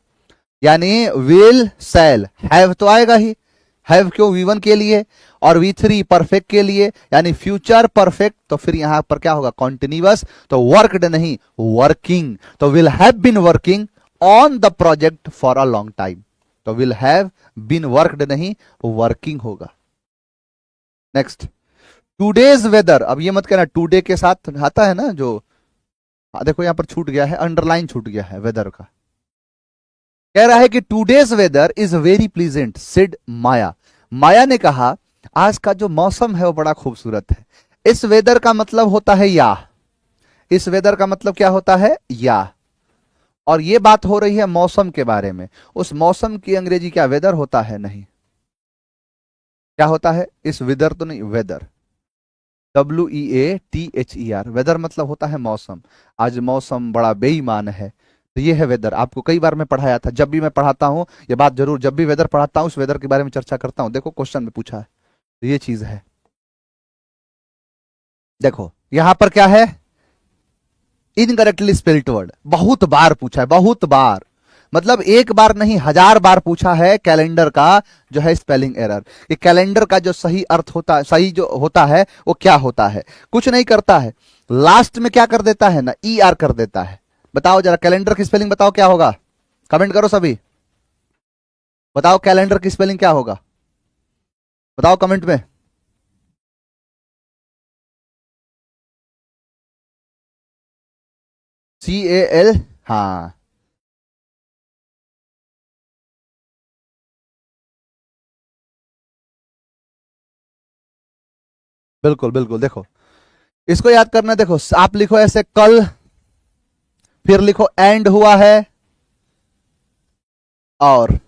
यानी विल सेल, हैव तो आएगा ही, हैव क्यों, V1 के लिए, और V3 परफेक्ट के लिए, यानी फ्यूचर परफेक्ट, तो फिर यहां पर क्या होगा, कॉन्टिन्यूअस, तो वर्कड नहीं वर्किंग, तो will have been working on the project for a long time, तो विल हैव बीन वर्कड नहीं वर्किंग होगा। Next, today's weather. अब ये मत कहना टूडे के साथ आता है ना जो, देखो यहां पर छूट गया है, अंडरलाइन छूट गया है वेदर का। कह रहा है कि today's weather is very pleasant said Maya. Maya ने कहा आज का जो मौसम है वो बड़ा खूबसूरत है। इस वेदर का मतलब होता है या, इस वेदर का मतलब क्या होता है, या, और ये बात हो रही है मौसम के बारे में। उस मौसम की अंग्रेजी क्या वेदर होता है, नहीं, क्या होता है, इस वेदर तो नहीं, वेदर, WEATHER, वेदर मतलब होता है मौसम। आज मौसम बड़ा बेईमान है, तो ये है वेदर। आपको कई बार मैं पढ़ाया था, जब भी मैं पढ़ाता हूं ये बात जरूर, जब भी वेदर पढ़ाता हूं उस वेदर के बारे में चर्चा करता हूं। देखो क्वेश्चन में पूछा है, तो ये चीज है। देखो यहां पर क्या है, इनकरेक्टली स्पेल्ड वर्ड, बहुत बार पूछा है, बहुत बार, मतलब एक बार नहीं 1000 बार पूछा है कैलेंडर का जो है स्पेलिंग एरर। कि कैलेंडर का जो सही अर्थ होता है, सही जो होता है वो क्या होता है, कुछ नहीं करता है, लास्ट में क्या कर देता है ना, ER कर देता है। बताओ जरा कैलेंडर की स्पेलिंग बताओ क्या होगा, कमेंट करो सभी, बताओ कैलेंडर की स्पेलिंग क्या होगा, बताओ कमेंट में। CAL, हाँ बिल्कुल बिल्कुल। देखो इसको याद करना, देखो आप लिखो ऐसे कल, फिर लिखो एंड हुआ है, और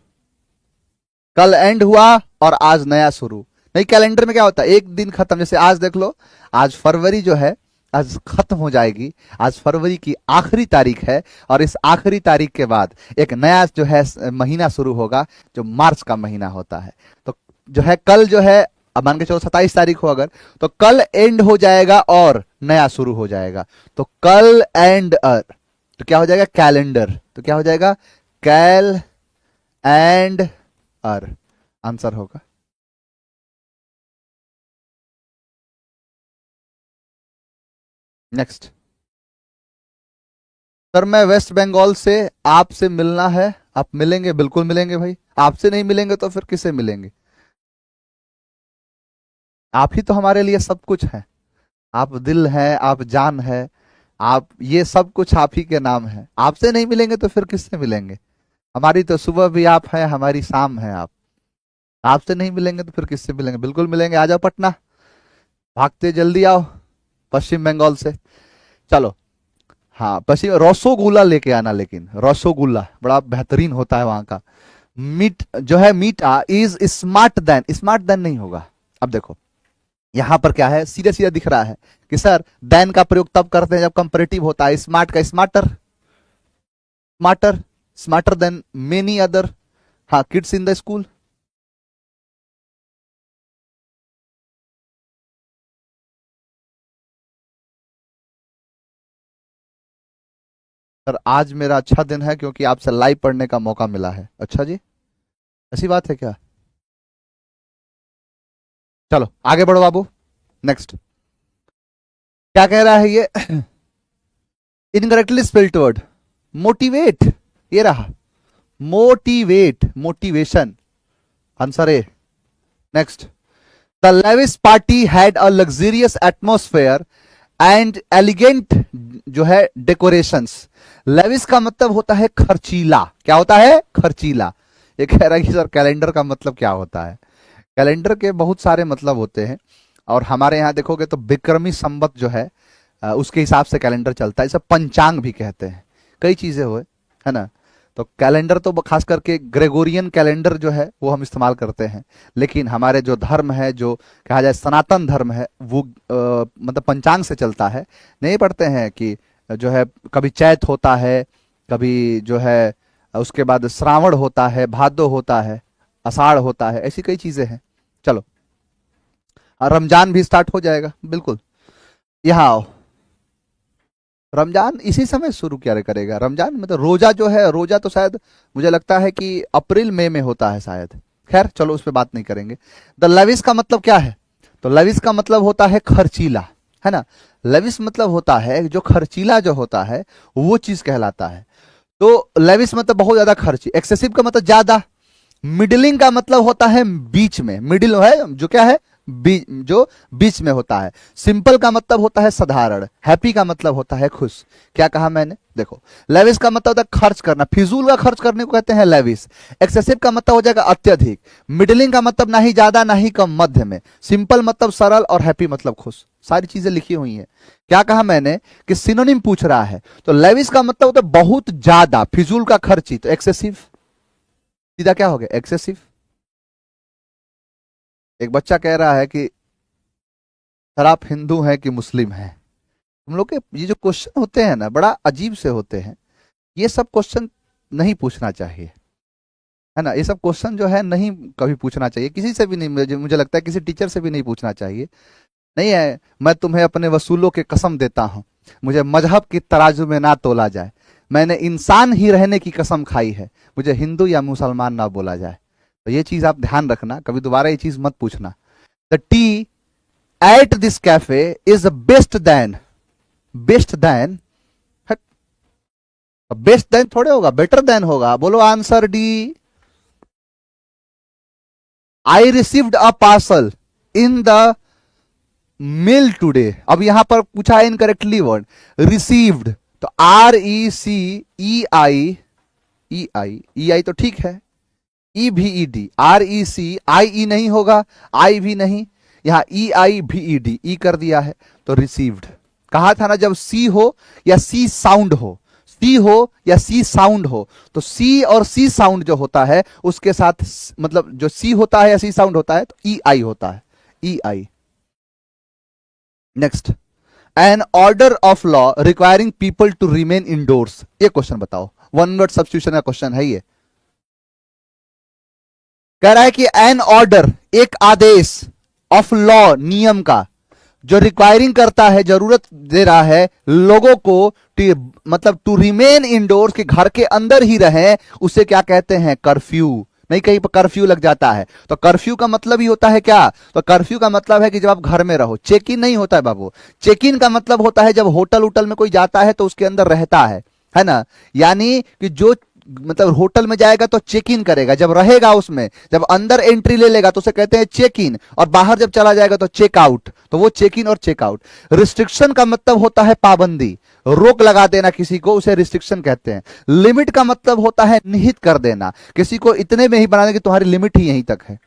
कल एंड हुआ और आज नया शुरू। नहीं, कैलेंडर में क्या होता है, एक दिन खत्म, जैसे आज देख लो, आज फरवरी जो है आज खत्म हो जाएगी, आज फरवरी की आखिरी तारीख है, और इस आखिरी तारीख के बाद एक नया जो है महीना शुरू होगा, जो मार्च का महीना होता है। तो जो है कल जो है, अब मान के चलो 27 तारीख हो अगर, तो कल एंड हो जाएगा और नया शुरू हो जाएगा, तो कल एंड अर, तो क्या हो जाएगा कैलेंडर, तो क्या हो जाएगा कैल एंड अर, आंसर होगा। नेक्स्ट, सर मैं वेस्ट बंगाल से, आपसे मिलना है, आप मिलेंगे? बिल्कुल मिलेंगे भाई, आपसे नहीं मिलेंगे तो फिर किससे मिलेंगे? आप ही तो हमारे लिए सब कुछ है, आप दिल हैं, आप जान है, आप, ये सब कुछ आप ही के नाम है। आपसे नहीं मिलेंगे तो फिर किससे मिलेंगे? हमारी तो सुबह भी आप है, हमारी शाम है आप। आपसे नहीं मिलेंगे तो फिर किससे मिलेंगे? बिल्कुल मिलेंगे। आ जाओ पटना, भागते जल्दी आओ पश्चिम बंगाल से। चलो, हाँ पश्चिम, रसोगुल्ला लेके आना, लेकिन रसोगुल्ला बड़ा बेहतरीन होता है वहां का। मीट जो है, मीठा is smart than, smart than नहीं होगा। अब देखो यहां पर क्या है, सीधा सीधा दिख रहा है कि सर देन का प्रयोग तब करते हैं जब कंपैरेटिव होता है। स्मार्ट का smarter, smarter, smarter than many other, हाँ kids in the school. Sir आज मेरा अच्छा दिन है क्योंकि आपसे लाइव पढ़ने का मौका मिला है। अच्छा जी, ऐसी बात है क्या? चलो आगे बढ़ो बाबू, नेक्स्ट। क्या कह रहा है ये? इनकरेक्टली स्पेल्ड वर्ड मोटिवेट, ये रहा motivate, motivation, answer A. Next, the lavish party had a luxurious atmosphere and elegant जो है डेकोरेशंस। लेविस का मतलब होता है खर्चीला, क्या होता है? खर्चीला। ये कह रहा है कि सर कैलेंडर का मतलब क्या होता है? कैलेंडर के बहुत सारे मतलब होते हैं, और हमारे यहाँ देखोगे तो विक्रमी संवत जो है उसके हिसाब से कैलेंडर चलता है। इसे पंचांग भी कहते हैं, कई चीजें हुए, है ना। तो कैलेंडर तो खास करके ग्रेगोरियन कैलेंडर जो है वो हम इस्तेमाल करते हैं, लेकिन हमारे जो धर्म है, जो कहा जाए सनातन धर्म है, वो मतलब पंचांग से चलता है। नहीं पढ़ते हैं कि जो है कभी चैत होता है, कभी जो है उसके बाद श्रावण होता है, भादो होता है, आषाढ़ होता है, ऐसी कई चीजें हैं। चलो, रमजान भी स्टार्ट हो जाएगा, बिल्कुल। यहाँ आओ, रमजान इसी समय शुरू क्या करेगा? रमजान मतलब रोजा जो है, रोजा तो शायद मुझे लगता है कि अप्रैल मई में होता है शायद। खैर चलो उस पर बात नहीं करेंगे। द लेविस का मतलब क्या है? तो लेविस का मतलब होता है खर्चीला, है ना। लेविस मतलब होता है जो खर्चीला जो होता है वो चीज कहलाता है। तो लेविस मतलब बहुत ज्यादा खर्ची, एक्सेसिव का मतलब ज्यादा, मिडलिंग का मतलब होता है बीच में, मिडिल है जो क्या है, जो बीच में होता है। सिंपल का मतलब होता है साधारण, हैप्पी का मतलब होता है खुश। क्या कहा मैंने? देखो, लेविस का मतलब होता है खर्च करना, फिजूल का खर्च करने को कहते हैं लेविस। एक्सेसिव का मतलब हो जाएगा अत्यधिक, मिडलिंग का मतलब ना ही ज्यादा ना ही कम, मध्य में, सिंपल मतलब सरल, और हैप्पी मतलब खुश। सारी चीजें लिखी हुई हैं। क्या कहा मैंने कि सिनोनिम पूछ रहा है, तो लेविस का मतलब होता है बहुत ज्यादा, फिजूल का खर्ची, तो एक्सेसिव, सीधा क्या हो गया? एक्सेसिव। एक बच्चा कह रहा है कि सर आप हिंदू हैं कि मुस्लिम हैं? हम लोग के ये जो क्वेश्चन होते हैं ना, बड़ा अजीब से होते हैं। ये सब क्वेश्चन नहीं पूछना चाहिए, है ना। ये सब क्वेश्चन जो है नहीं कभी पूछना चाहिए, किसी से भी नहीं, मुझे लगता है किसी टीचर से भी नहीं पूछना चाहिए। नहीं है, मैं तुम्हें अपने वसूलों के कसम देता हूं, मुझे मजहब की तराजू में ना तोला जाए, मैंने इंसान ही रहने की कसम खाई है, मुझे हिंदू या मुसलमान ना बोला जाए। तो ये चीज आप ध्यान रखना, कभी दोबारा ये चीज मत पूछना। The tea at this cafe is best than, best than, best than थोड़े होगा, बेटर देन होगा। बोलो answer D. I received a parcel in the mail today. अब यहां पर पूछा है इनकरेक्टली वर्ड रिसीव्ड, तो RECEI तो ठीक है, EVED, RECIE नहीं होगा, आई भी नहीं, यहां EIVED, ई कर दिया है, तो रिसीव्ड। कहा था ना जब सी हो या सी साउंड हो, टी हो या सी साउंड हो, तो सी और सी साउंड जो होता है उसके साथ, मतलब जो सी होता है या सी साउंड होता है तो ई आई होता है, E I. Next, an order of law requiring people to remain indoors, ये क्वेश्चन बताओ, वन वर्ड सब्स्टिट्यूशन का क्वेश्चन है ये। कह रहा है कि एन ऑर्डर, एक आदेश, ऑफ लॉ, नियम का, जो रिक्वायरिंग करता है, जरूरत दे रहा है लोगों को मतलब टू रिमेन इंडोर्स, के घर के अंदर ही रहे, उसे क्या कहते हैं? कर्फ्यू। नहीं, कहीं पर कर्फ्यू लग जाता है तो कर्फ्यू का मतलब ही होता है क्या? तो कर्फ्यू का मतलब है कि जब आप घर में रहो। चेक इन नहीं होता है बाबू, चेक इन का मतलब होता है जब होटल उटल में कोई जाता है तो उसके अंदर रहता है ना। यानी कि जो मतलब होटल में जाएगा तो चेक इन करेगा, जब रहेगा उसमें, जब अंदर एंट्री ले लेगा तो उसे कहते हैं चेक इन, और बाहर जब चला जाएगा तो चेक आउट, तो वो चेक इन और चेक आउट। रिस्ट्रिक्शन का मतलब होता है पाबंदी, रोक लगा देना किसी को, उसे रिस्ट्रिक्शन कहते हैं। लिमिट का मतलब होता है निहित कर देना, किसी को इतने में ही बनाना कि तुम्हारी लिमिट ही यहीं तक है।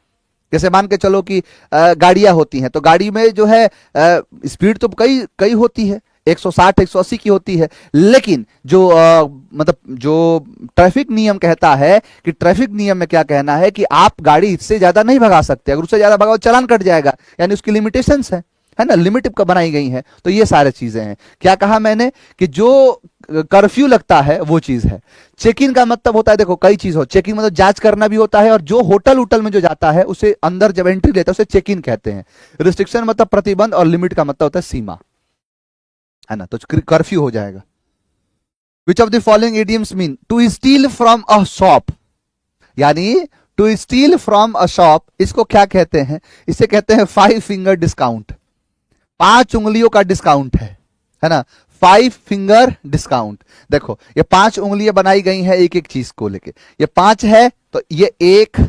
जैसे मान के चलो कि गाड़ियां होती हैं, तो गाड़ी में जो है स्पीड तो कई कई होती है, 160 180 की होती है, लेकिन जो मतलब जो ट्रैफिक नियम कहता है कि ट्रैफिक नियम में क्या कहना है कि आप गाड़ी इससे ज्यादा नहीं भगा सकते, अगर उससे ज्यादा भगाओ चालान कट जाएगा, यानी उसकी लिमिटेशंस है ना, लिमिट का बनाई गई है। तो ये सारे चीजें हैं। क्या कहा मैंने कि जो कर्फ्यू लगता है वो चीज है। चेक इन का मतलब होता है, देखो कई चीज हो, चेक इन मतलब जांच करना भी होता है, और जो होटल उटल में जो जाता है उसे अंदर जब एंट्री लेता है उसे चेक इन कहते हैं। रिस्ट्रिक्शन मतलब प्रतिबंध, और लिमिट का मतलब होता है सीमा, है ना, तो कर्फ्यू हो जाएगा। Which of the following idioms mean to steal from a shop, यानी to steal from a shop, इसको क्या कहते हैं? इसे कहते हैं 5 फिंगर डिस्काउंट, 5 उंगलियों का डिस्काउंट है ना, 5 फिंगर डिस्काउंट। देखो ये 5 उंगलियां बनाई गई हैं एक एक चीज को लेके, ये 5 है तो ये 1,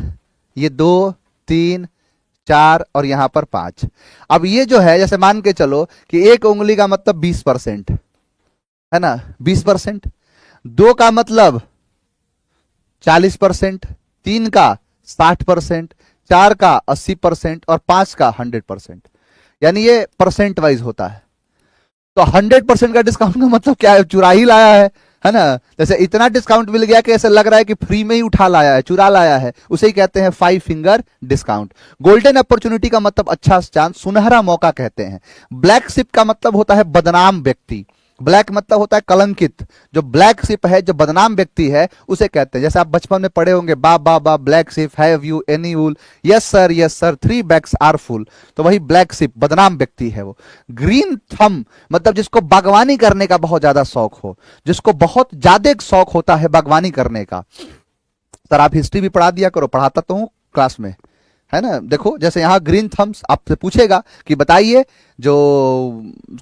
ये 2, 3, 4 और यहां पर 5। अब ये जो है, जैसे मान के चलो कि एक उंगली का मतलब 20% है ना, 20%, 2 का मतलब 40%, 3 का 60%, 4 का 80% और 5 का 100%, यानी ये परसेंट वाइज होता है। तो 100% का डिस्काउंट का मतलब क्या है? चुरा ही लाया है ना। जैसे इतना डिस्काउंट मिल गया कि ऐसा लग रहा है कि फ्री में ही उठा लाया है, चुरा लाया है, उसे ही कहते हैं 5 फिंगर डिस्काउंट। गोल्डन अपॉर्चुनिटी का मतलब अच्छा चांस, सुनहरा मौका कहते हैं। ब्लैक शिप का मतलब होता है बदनाम व्यक्ति, ब्लैक मतलब होता है कलंकित, जो ब्लैक शिप है, जो बदनाम व्यक्ति है उसे कहते हैं। जैसे आप बचपन में पढ़े होंगे, baa baa baa black sheep, have you any wool, yes sir 3 bags are full, तो वही ब्लैक शिप, बदनाम व्यक्ति है वो। ग्रीन थम मतलब जिसको बागवानी करने का बहुत ज्यादा शौक हो, जिसको बहुत ज्यादा शौक होता है बागवानी करने का। सर आप हिस्ट्री भी पढ़ा दिया करो, पढ़ाता तो हूं क्लास में, है ना। देखो जैसे यहां ग्रीन थम्स आपसे पूछेगा कि बताइए जो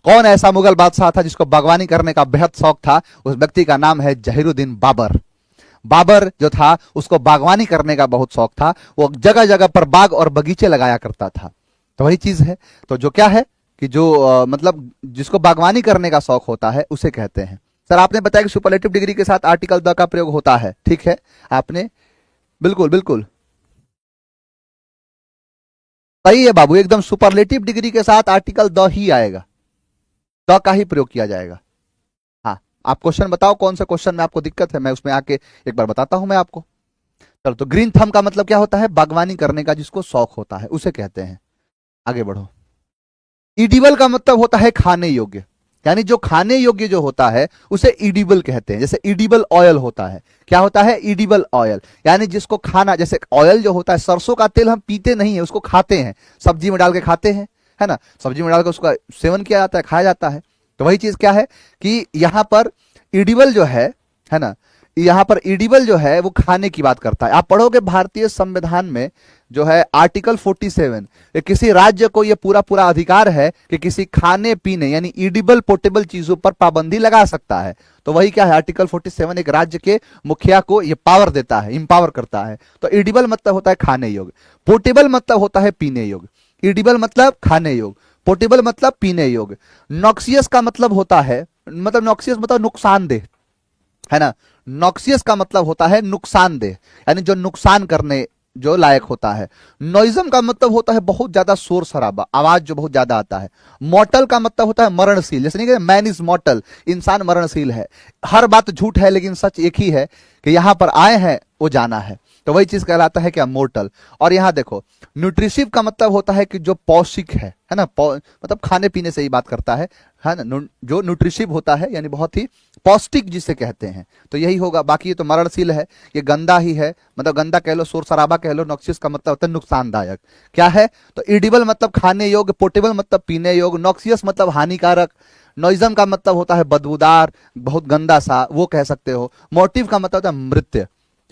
कौन ऐसा मुगल बादशाह था जिसको बागवानी करने का बेहद शौक था, उस व्यक्ति का नाम है जहीरुद्दीन बाबर। बाबर जो था उसको बागवानी करने का बहुत शौक था, वो जगह जगह पर बाग और बगीचे लगाया करता था। तो वही चीज है, तो जो क्या है कि जो मतलब जिसको बागवानी करने का शौक होता है उसे कहते हैं। सर आपने बताया कि सुपरलेटिव डिग्री के साथ आर्टिकल द का प्रयोग होता है, ठीक है, आपने बिल्कुल बिल्कुल सही है बाबू, एकदम सुपरलेटिव डिग्री के साथ आर्टिकल द ही आएगा, द का ही प्रयोग किया जाएगा। हाँ आप क्वेश्चन बताओ, कौन सा क्वेश्चन में आपको दिक्कत है, मैं उसमें आके एक बार बताता हूं मैं आपको। चलो, तो ग्रीन थंब का मतलब क्या होता है? बागवानी करने का जिसको शौक होता है उसे कहते हैं। आगे बढ़ो। इडिबल का मतलब होता है खाने योग्य, यानी जो खाने योग्य जो होता है उसे इडिबल कहते हैं। जैसे इडिबल ऑयल होता है, क्या होता है? इडिबल ऑयल, यानी जिसको खाना, जैसे ऑयल जो होता है, सरसों का तेल हम पीते नहीं है, उसको खाते हैं, सब्जी में डाल के खाते हैं, है ना, सब्जी में डाल के उसका सेवन किया जाता है, खाया जाता है। तो वही चीज क्या है कि यहां पर इडिबल जो है ना, यहां पर इडिबल जो है वो खाने की बात करता है। आप पढ़ोगे भारतीय संविधान में जो है आर्टिकल 47, किसी राज्य को यह पूरा पूरा अधिकार है कि किसी खाने पीने यानी इडिबल पोर्टेबल चीजों पर पाबंदी लगा सकता है। तो वही क्या है? आर्टिकल 47 एक राज्य के मुखिया को यह पावर देता है, इंपावर करता है। तो इडिबल मतलब होता है खाने योग्य, पोर्टेबल मतलब होता है पीने योग्य। इडिबल मतलब खाने योग्य, पोर्टेबल मतलब पीने योग्य। नॉक्सियस का मतलब होता है, मतलब नॉक्सियस मतलब नुकसानदेह, है ना। नॉक्सियस का मतलब होता है नुकसानदेह, यानी जो नुकसान करने जो लायक होता है। नॉइजम का मतलब होता है बहुत ज्यादा शोर शराबा, आवाज जो बहुत ज्यादा आता है। मॉर्टल का मतलब होता है मरणशील, जैसे नहीं कहते मैन इज मॉर्टल, इंसान मरणशील है। हर बात झूठ है लेकिन सच एक ही है कि यहां पर आए हैं वो जाना है, तो वही चीज कहलाता है क्या, मोर्टल। और यहां देखो न्यूट्रिशिव का मतलब होता है कि जो पौष्टिक है ना, मतलब खाने पीने से ही बात करता है ना। जो न्यूट्रिशिव होता है यानी बहुत ही पौष्टिक जिसे कहते हैं, तो यही होगा। बाकी ये तो मरणशील है, ये गंदा ही है, मतलब गंदा कह लो, शोर शराबा कह लो। नॉक्सियस का मतलब होता है नुकसानदायक। क्या है तो इडिबल मतलब खाने योग्य, पोर्टेबल मतलब पीने योग्य, नॉक्सियस मतलब हानिकारक, नॉइजम का मतलब होता है बदबूदार, बहुत गंदा सा, वो कह सकते हो। मोटिव का मतलब होता है मृत्यु,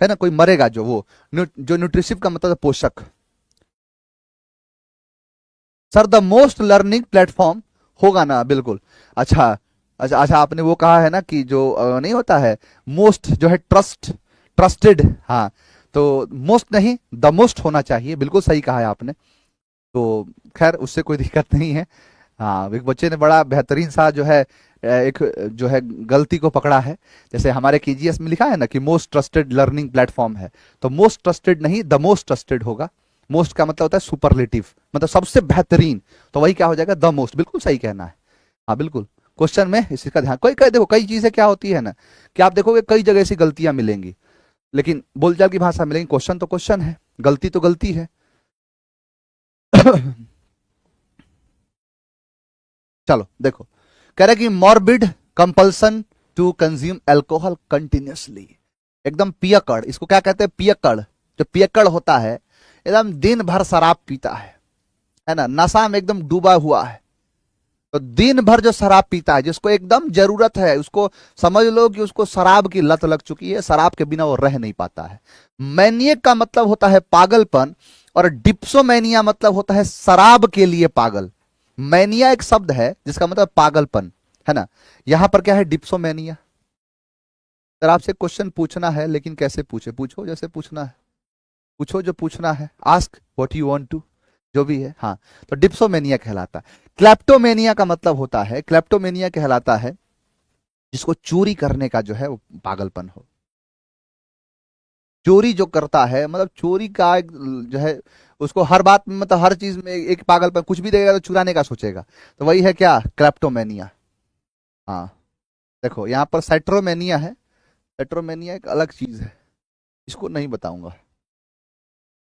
है ना, कोई मरेगा जो, वो। जो न्यूट्रिशिव का मतलब है पोषक। Sir the most learning platform होगा ना, बिल्कुल। अच्छा अच्छा अच्छा, आपने वो कहा है ना कि जो नहीं होता है मोस्ट, जो है ट्रस्टेड, हाँ, तो मोस्ट नहीं द मोस्ट होना चाहिए, बिल्कुल सही कहा है आपने। तो खैर उससे कोई दिक्कत नहीं है। हाँ, एक बच्चे ने बड़ा बेहतरीन सा जो है एक जो है गलती को पकड़ा है। जैसे हमारे केजीएस में लिखा है ना कि मोस्ट ट्रस्टेड लर्निंग प्लेटफॉर्म है, तो मोस्ट ट्रस्टेड नहीं द मोस्ट ट्रस्टेड होगा। मोस्ट का मतलब होता है सुपरलेटिव, मतलब सबसे बेहतरीन, तो वही क्या हो जाएगा, द मोस्ट। बिल्कुल सही कहना है, हाँ बिल्कुल। क्वेश्चन में इसी का ध्यान, कोई कई देखो कई चीजें क्या होती है ना कि आप देखोगे कई जगह ऐसी गलतियां मिलेंगी, लेकिन बोलचाल की भाषा मिलेंगी, क्वेश्चन तो क्वेश्चन है, गलती तो गलती है। चलो देखो, कह रहे कि morbid compulsion to consume alcohol continuously, एकदम पियक्कड़, इसको क्या कहते हैं, पियक्कड़। जो पियक्कड़ होता है एकदम दिन भर शराब पीता है ना, नशा में एकदम डूबा हुआ है। तो दिन भर जो शराब पीता है, जिसको एकदम जरूरत है, उसको समझ लो कि उसको शराब की लत लग चुकी है, शराब के बिना वो रह नहीं पाता है। मैनियक का मतलब होता है पागलपन, और डिप्सोमैनिया मतलब होता है शराब के लिए पागल। मैनिया एक शब्द है जिसका मतलब पागलपन, है ना। यहां पर क्या है, डिप्सोमैनिया। सर आपसे क्वेश्चन पूछना है, लेकिन कैसे पूछे, पूछो जैसे पूछना है, पूछो जो पूछना है, ask what you want to, जो भी है। हाँ, तो डिप्सोमेनिया कहलाता है। क्लेप्टोमेनिया का मतलब होता है, क्लेप्टोमेनिया कहलाता है जिसको चोरी करने का जो है वो पागलपन हो। चोरी जो करता है, मतलब चोरी का एक जो है, उसको हर बात में, मतलब हर चीज में एक पागलपन, कुछ भी देगा तो चुराने का सोचेगा, तो वही है क्या, क्लेप्टोमेनिया। हाँ, देखो यहाँ पर साइट्रोमेनिया है, साइट्रोमेनिया एक अलग चीज है, इसको नहीं बताऊंगा।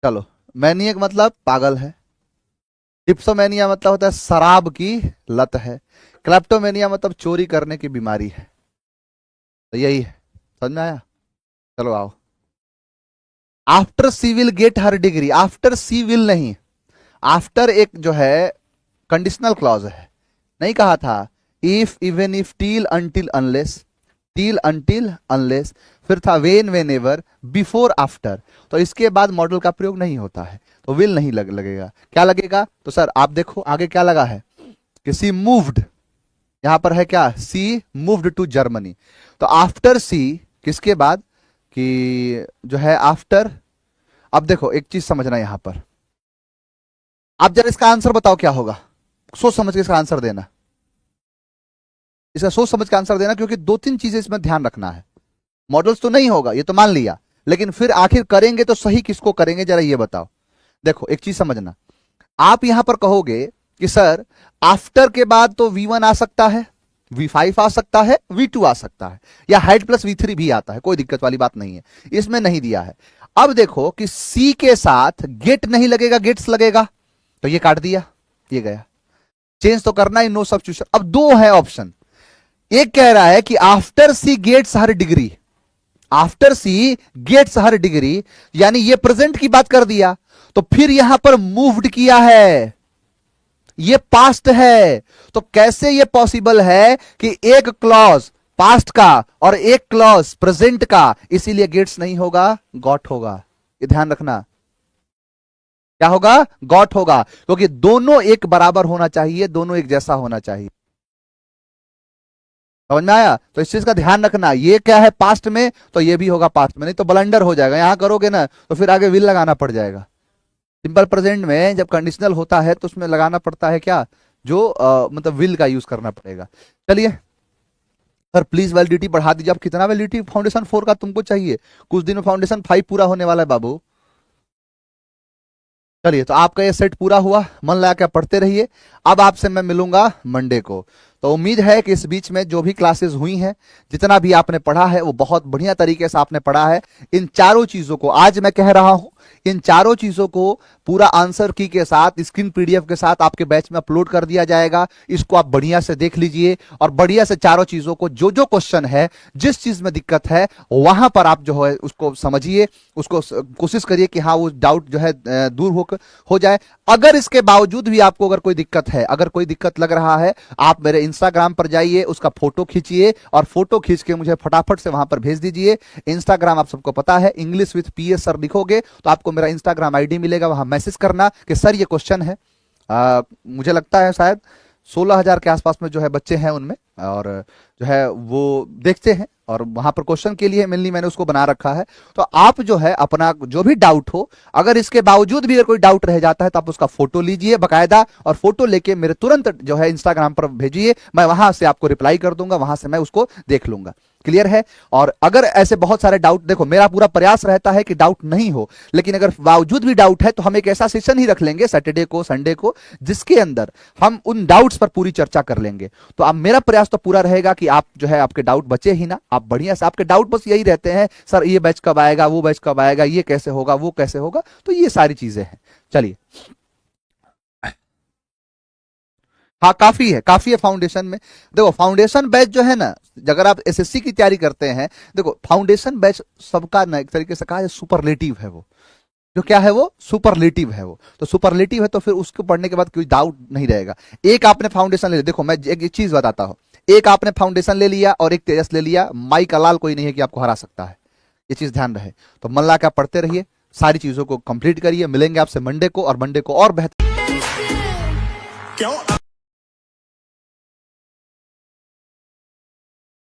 चलो, मैनियक मतलब पागल है, डिप्सोमेनिया मतलब होता है शराब की लत है, क्लेप्टोमेनिया मतलब चोरी करने की बीमारी है, तो यही है। समझ में आया, चलो आओ। After she will get her degree, after she will नहीं, आफ्टर एक जो है कंडीशनल क्लॉज है, नहीं कहा था if even if till until unless, till until unless, फिर था when whenever, before after, तो इसके बाद मॉडल का प्रयोग नहीं होता है, तो विल नहीं लगेगा। क्या लगेगा, तो सर आप देखो आगे क्या लगा है कि सी मूव्ड, यहां पर है क्या, सी मूव्ड टू जर्मनी, तो आफ्टर सी किसके बाद, कि जो है आफ्टर। अब देखो एक चीज समझना यहां पर, आप जरा इसका आंसर बताओ क्या होगा, सोच समझ के इसका आंसर देना, इसका सोच समझ के आंसर देना, क्योंकि दो तीन चीजें इसमें ध्यान रखना है। मॉडल्स तो नहीं होगा ये तो मान लिया, लेकिन फिर आखिर करेंगे तो सही किसको करेंगे, जरा ये बताओ। देखो एक चीज समझना, आप यहां पर कहोगे कि सर आफ्टर के बाद तो V1 आ सकता है, V5 आ सकता है, V2 आ सकता है, या हाइट प्लस V3 भी आता है, कोई दिक्कत वाली बात नहीं है, इसमें नहीं दिया है। अब देखो कि C के साथ गेट नहीं लगेगा, गेट्स लगेगा, तो ये काट दिया, ये गया, चेंज तो करना ही, नो सब्स्टिट्यूशन। अब दो है ऑप्शन, एक कह रहा है कि आफ्टर सी गेट्स हर डिग्री, आफ्टर सी गेट्स हर डिग्री, यानी ये प्रेजेंट की बात कर दिया, तो फिर यहां पर मूव्ड किया है, ये पास्ट है, तो कैसे ये पॉसिबल है कि एक क्लॉज पास्ट का और एक क्लॉज प्रेजेंट का, इसीलिए गेट्स नहीं होगा, गॉट होगा, ये ध्यान रखना। क्या होगा, गॉट होगा, क्योंकि दोनों एक बराबर होना चाहिए, दोनों एक जैसा होना चाहिए। समझ में आया, तो इस चीज का ध्यान रखना, ये क्या है पास्ट में, तो ये भी होगा पास्ट में, नहीं तो ब्लंडर हो जाएगा, यहां करोगे ना तो फिर आगे विल लगाना पड़ जाएगा। सिंपल प्रेजेंट में जब कंडीशनल होता है तो उसमें लगाना पड़ता है क्या, जो मतलब विल का यूज करना पड़ेगा। चलिए सर प्लीज वैलिडिटी बढ़ा दीजिए, अब कितना वैलिडिटी फाउंडेशन 4 का तुमको चाहिए, कुछ दिन में फाउंडेशन 5 पूरा होने वाला है बाबू। चलिए, तो आपका ये सेट पूरा हुआ, मन लगा के पढ़ते रहिए। अब आपसे मैं मिलूंगा मंडे को। तो उम्मीद है कि इस बीच में जो भी क्लासेस हुई हैं, जितना भी आपने पढ़ा है वो बहुत बढ़िया तरीके से आपने पढ़ा है। इन चारों चीजों को आज मैं कह रहा हूं, इन चारों चीजों को पूरा आंसर की के साथ स्क्रीन पीडीएफ के साथ आपके बैच में अपलोड कर दिया जाएगा। इसको आप बढ़िया से देख लीजिए और बढ़िया से चारों चीजों को, जो जो क्वेश्चन है, जिस चीज में दिक्कत है वहां पर आप जो है उसको समझिए, उसको कोशिश करिए कि हाँ वो डाउट जो है दूर हो जाए। अगर इसके बावजूद भी आपको अगर कोई दिक्कत है, अगर कोई दिक्कत लग रहा है, आप मेरे इंस्टाग्राम पर जाइए, उसका फोटो खींचिए और फोटो खींच के मुझे फटाफट से वहां पर भेज दीजिए। इंस्टाग्राम आप सबको पता है, इंग्लिश विथ पीएस सर लिखोगे तो आपको मेरा इंस्टाग्राम आईडी मिलेगा, वहां मैसेज करना कि सर ये क्वेश्चन है। मुझे लगता है शायद 16,000 के आसपास में जो है बच्चे हैं उनमें, और जो है वो देखते हैं और वहां पर क्वेश्चन के लिए मेनली मैंने उसको बना रखा है। तो आप जो है अपना जो भी डाउट हो, अगर इसके बावजूद भी अगर कोई डाउट रह जाता है तो आप उसका फोटो लीजिए बकायदा, और फोटो लेके मेरे तुरंत जो है इंस्टाग्राम पर भेजिए, मैं वहां से आपको रिप्लाई कर दूंगा, वहां से मैं उसको देख लूंगा। क्लियर है? और अगर ऐसे बहुत सारे डाउट, देखो मेरा पूरा प्रयास रहता है कि डाउट नहीं हो, लेकिन अगर बावजूद भी डाउट है तो हम एक ऐसा सेशन ही रख लेंगे सैटरडे को, संडे को, जिसके अंदर हम उन डाउट्स पर पूरी चर्चा कर लेंगे। तो अब मेरा प्रयास तो पूरा रहेगा कि आप जो है आपके डाउट बचे ही ना, आप बढ़िया से, आपके डाउट बस यही रहते हैं सर ये बैच कब आएगा, वो बैच कब आएगा, ये कैसे होगा, वो कैसे होगा, तो ये सारी चीजें हैं। चलिए, हाँ काफी है फाउंडेशन में। देखो फाउंडेशन बैच जो है ना, अगर आप एसएससी की तैयारी करते हैं, देखो फाउंडेशन बैच सबका ना एक तरीके से कहा जाए सुपरलेटिव है वो। जो क्या है वो सुपरलेटिव है वो, तो सुपरलेटिव है तो फिर उसको पढ़ने के बाद कोई डाउट नहीं रहेगा। एक आपने फाउंडेशन ले लिया, देखो मैं एक चीज बताता हूं, एक आपने फाउंडेशन ले लिया और एक तेजस ले लिया, माई का लाल कोई नहीं है कि आपको हरा सकता है, ये चीज ध्यान रहे। तो मन लगा के आप पढ़ते रहिए, सारी चीजों को कंप्लीट करिए। मिलेंगे आपसे मंडे को, और मंडे को और बेहतर